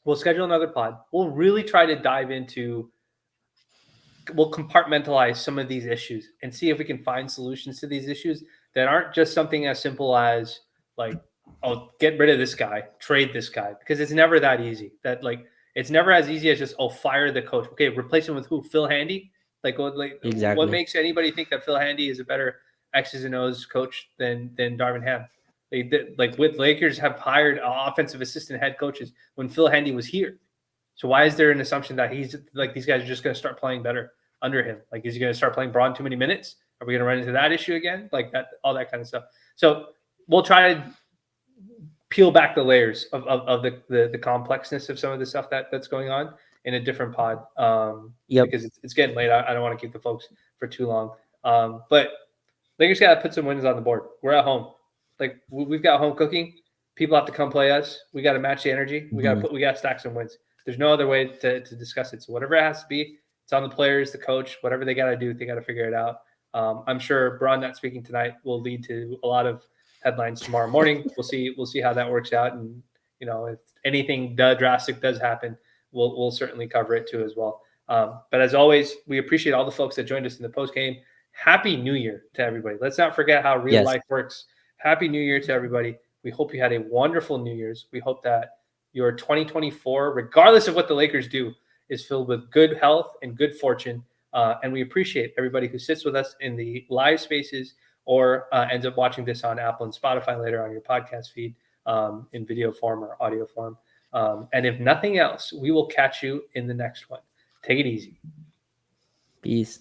we'll schedule another pod. We'll really try to dive into, we'll compartmentalize some of these issues and see if we can find solutions to these issues that aren't just something as simple as like, oh, get rid of this guy, trade this guy, because it's never that easy. That like it's never as easy as just, oh, fire the coach. Okay, replace him with who? Phil Handy? What Exactly. makes anybody think that Phil Handy is a better X's and O's coach than Darvin Ham? Like with Lakers have hired offensive assistant head coaches when Phil Handy was here. So why is there an assumption that he's like these guys are just going to start playing better under him? Like, is he going to start playing Braun too many minutes? Are we going to run into that issue again? Like that, all that kind of stuff. So we'll try to peel back the layers of the complexness of some of the stuff that's going on in a different pod, Yep. because it's getting late. I don't want to keep the folks for too long. But Lakers got to put some wins on the board. We're at home. Like we've got home cooking. People have to come play us. We got to match the energy. Mhm. We got to stack some wins. There's no other way to discuss it. So whatever it has to be, it's on the players, the coach, whatever they got to do, they got to figure it out. I'm sure Braun not speaking tonight will lead to a lot of headlines tomorrow morning. We'll see how that works out, and if anything drastic does happen, we'll certainly cover it too as well. But as always, we appreciate all the folks that joined us in the post game. Happy New Year to everybody. Let's not forget how real Yes. life works. Happy New Year to everybody. We hope you had a wonderful New Year's. We hope that your 2024, regardless of what the Lakers do, is filled with good health and good fortune. And we appreciate everybody who sits with us in the live spaces or ends up watching this on Apple and Spotify later on your podcast feed, in video form or audio form. And if nothing else, we will catch you in the next one. Take it easy. Peace.